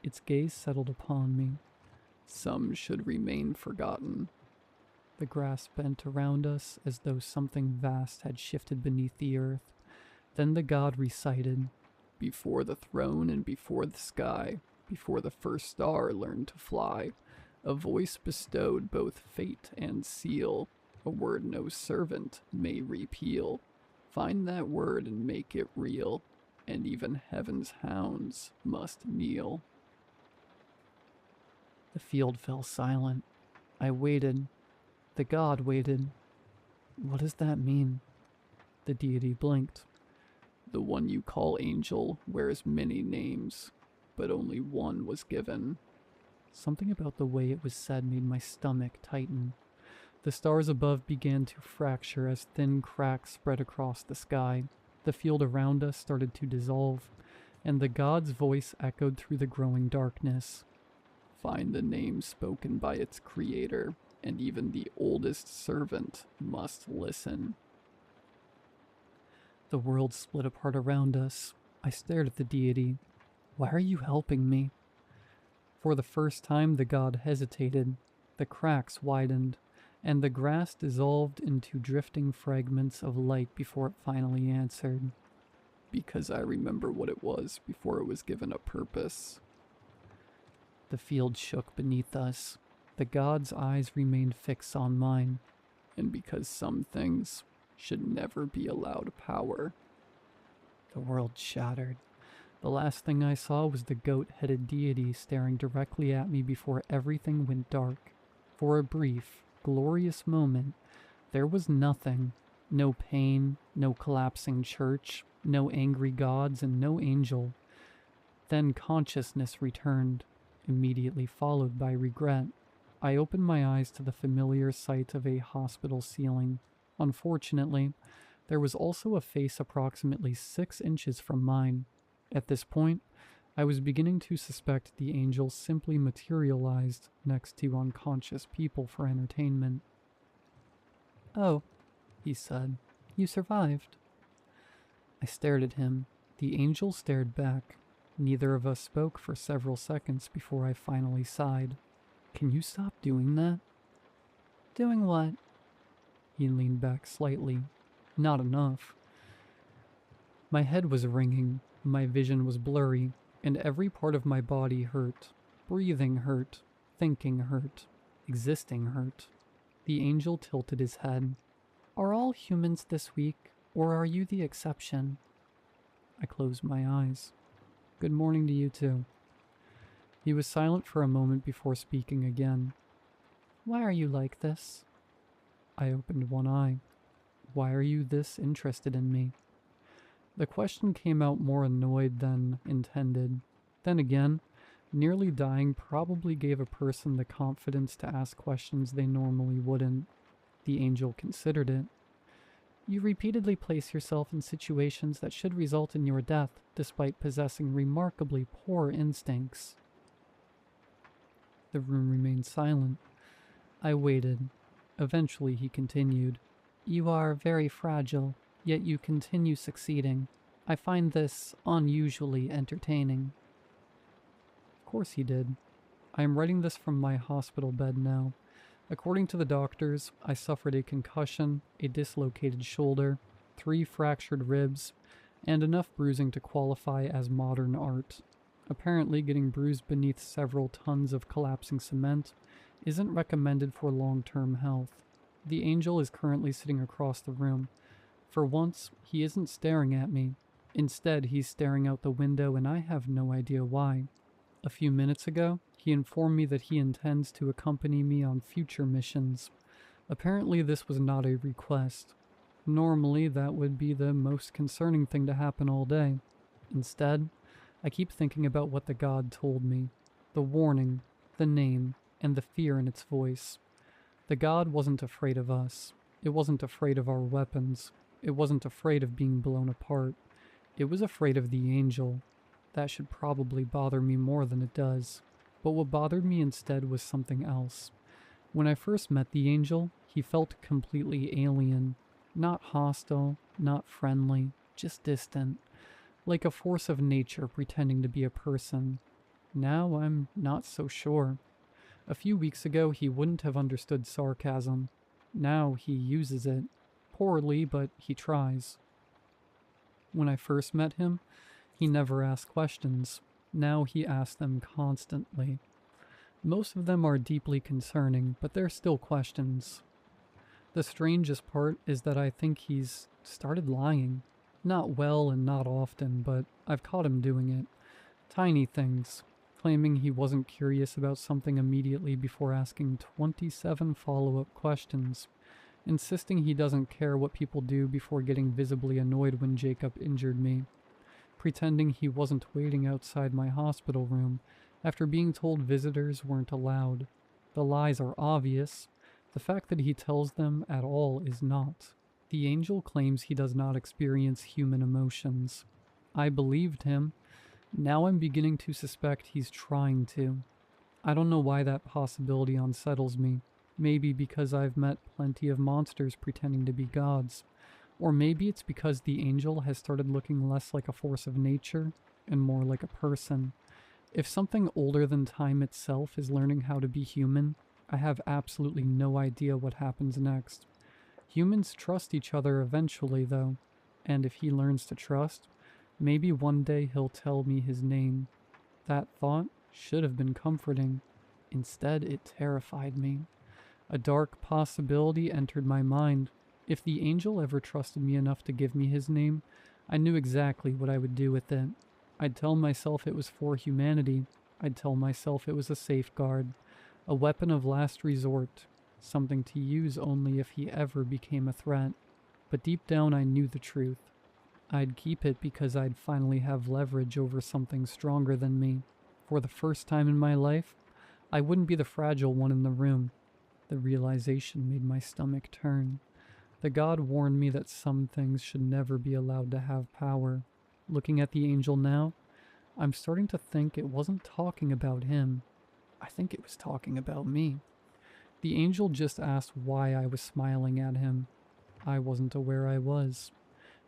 Its gaze settled upon me. "Some should remain forgotten." The grass bent around us as though something vast had shifted beneath the earth. Then the god recited, "Before the throne and before the sky, before the first star learned to fly, a voice bestowed both fate and seal a word no servant may repeal. Find that word and make it real, and even heaven's hounds must kneel. The field fell silent. I waited. The god waited. What does that mean? The deity blinked. The one you call angel wears many names, but only one was given. Something about the way it was said made my stomach tighten. The stars above began to fracture as thin cracks spread across the sky. The field around us started to dissolve, and the god's voice echoed through the growing darkness. Find the name spoken by its creator, and even the oldest servant must listen. The world split apart around us. I stared at the deity. Why are you helping me? For the first time, the god hesitated. The cracks widened, and the grass dissolved into drifting fragments of light before it finally answered. Because I remember what it was before it was given a purpose. The field shook beneath us. The god's eyes remained fixed on mine. And because some things should never be allowed power. The world shattered. The last thing I saw was the goat-headed deity staring directly at me before everything went dark. For a brief, glorious moment, there was nothing. No pain, no collapsing church, no angry gods, and no angel. Then consciousness returned, immediately followed by regret. I opened my eyes to the familiar sight of a hospital ceiling. Unfortunately, there was also a face approximately 6 inches from mine. At this point, I was beginning to suspect the angel simply materialized next to unconscious people for entertainment. "Oh," he said, "you survived." I stared at him. The angel stared back. Neither of us spoke for several seconds before I finally sighed. "Can you stop doing that?" "Doing what?" He leaned back slightly. "Not enough." My head was ringing, my vision was blurry, and every part of my body hurt. Breathing hurt, thinking hurt, existing hurt. The angel tilted his head. "Are all humans this weak, or are you the exception?" I closed my eyes. "Good morning to you too." He was silent for a moment before speaking again. "Why are you like this?" I opened one eye. "Why are you this interested in me?" The question came out more annoyed than intended. Then again, nearly dying probably gave a person the confidence to ask questions they normally wouldn't. The angel considered it. "You repeatedly place yourself in situations that should result in your death, despite possessing remarkably poor instincts." The room remained silent. I waited. Eventually he continued. "You are very fragile, yet you continue succeeding. I find this unusually entertaining." Of course he did. I am writing this from my hospital bed now. According to the doctors, I suffered a concussion, a dislocated shoulder, 3 fractured ribs, and enough bruising to qualify as modern art. Apparently, getting bruised beneath several tons of collapsing cement isn't recommended for long-term health. The angel is currently sitting across the room. For once, he isn't staring at me. Instead, he's staring out the window, and I have no idea why. A few minutes ago, he informed me that he intends to accompany me on future missions. Apparently, this was not a request. Normally, that would be the most concerning thing to happen all day. Instead, I keep thinking about what the god told me. The warning, the name, and the fear in its voice. The god wasn't afraid of us. It wasn't afraid of our weapons. It wasn't afraid of being blown apart. It was afraid of the angel. That should probably bother me more than it does. But what bothered me instead was something else. When I first met the angel, he felt completely alien. Not hostile, not friendly, just distant. Like a force of nature pretending to be a person. Now I'm not so sure. A few weeks ago, he wouldn't have understood sarcasm. Now he uses it. Poorly, but he tries. When I first met him, he never asked questions. Now he asks them constantly. Most of them are deeply concerning, but they're still questions. The strangest part is that I think he's started lying. Not well and not often, but I've caught him doing it. Tiny things, claiming he wasn't curious about something immediately before asking 27 follow-up questions, insisting he doesn't care what people do before getting visibly annoyed when Jacob injured me, pretending he wasn't waiting outside my hospital room after being told visitors weren't allowed. The lies are obvious. The fact that he tells them at all is not. The angel claims he does not experience human emotions. I believed him. Now I'm beginning to suspect he's trying to. I don't know why that possibility unsettles me. Maybe because I've met plenty of monsters pretending to be gods. Or maybe it's because the angel has started looking less like a force of nature and more like a person. If something older than time itself is learning how to be human, I have absolutely no idea what happens next. Humans trust each other eventually, though, and if he learns to trust, maybe one day he'll tell me his name. That thought should have been comforting. Instead, it terrified me. A dark possibility entered my mind. If the angel ever trusted me enough to give me his name, I knew exactly what I would do with it. I'd tell myself it was for humanity. I'd tell myself it was a safeguard, a weapon of last resort, something to use only if he ever became a threat. But deep down I knew the truth. I'd keep it because I'd finally have leverage over something stronger than me. For the first time in my life, I wouldn't be the fragile one in the room. The realization made my stomach turn. The god warned me that some things should never be allowed to have power. Looking at the angel now, I'm starting to think it wasn't talking about him. I think it was talking about me. The angel just asked why I was smiling at him. I wasn't aware I was.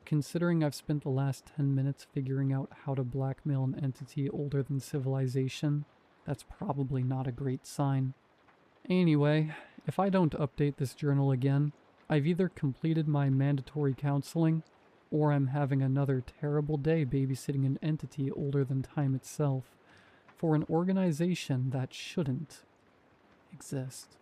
Considering I've spent the last 10 minutes figuring out how to blackmail an entity older than civilization, that's probably not a great sign. Anyway, if I don't update this journal again, I've either completed my mandatory counseling, or I'm having another terrible day babysitting an entity older than time itself, for an organization that shouldn't exist.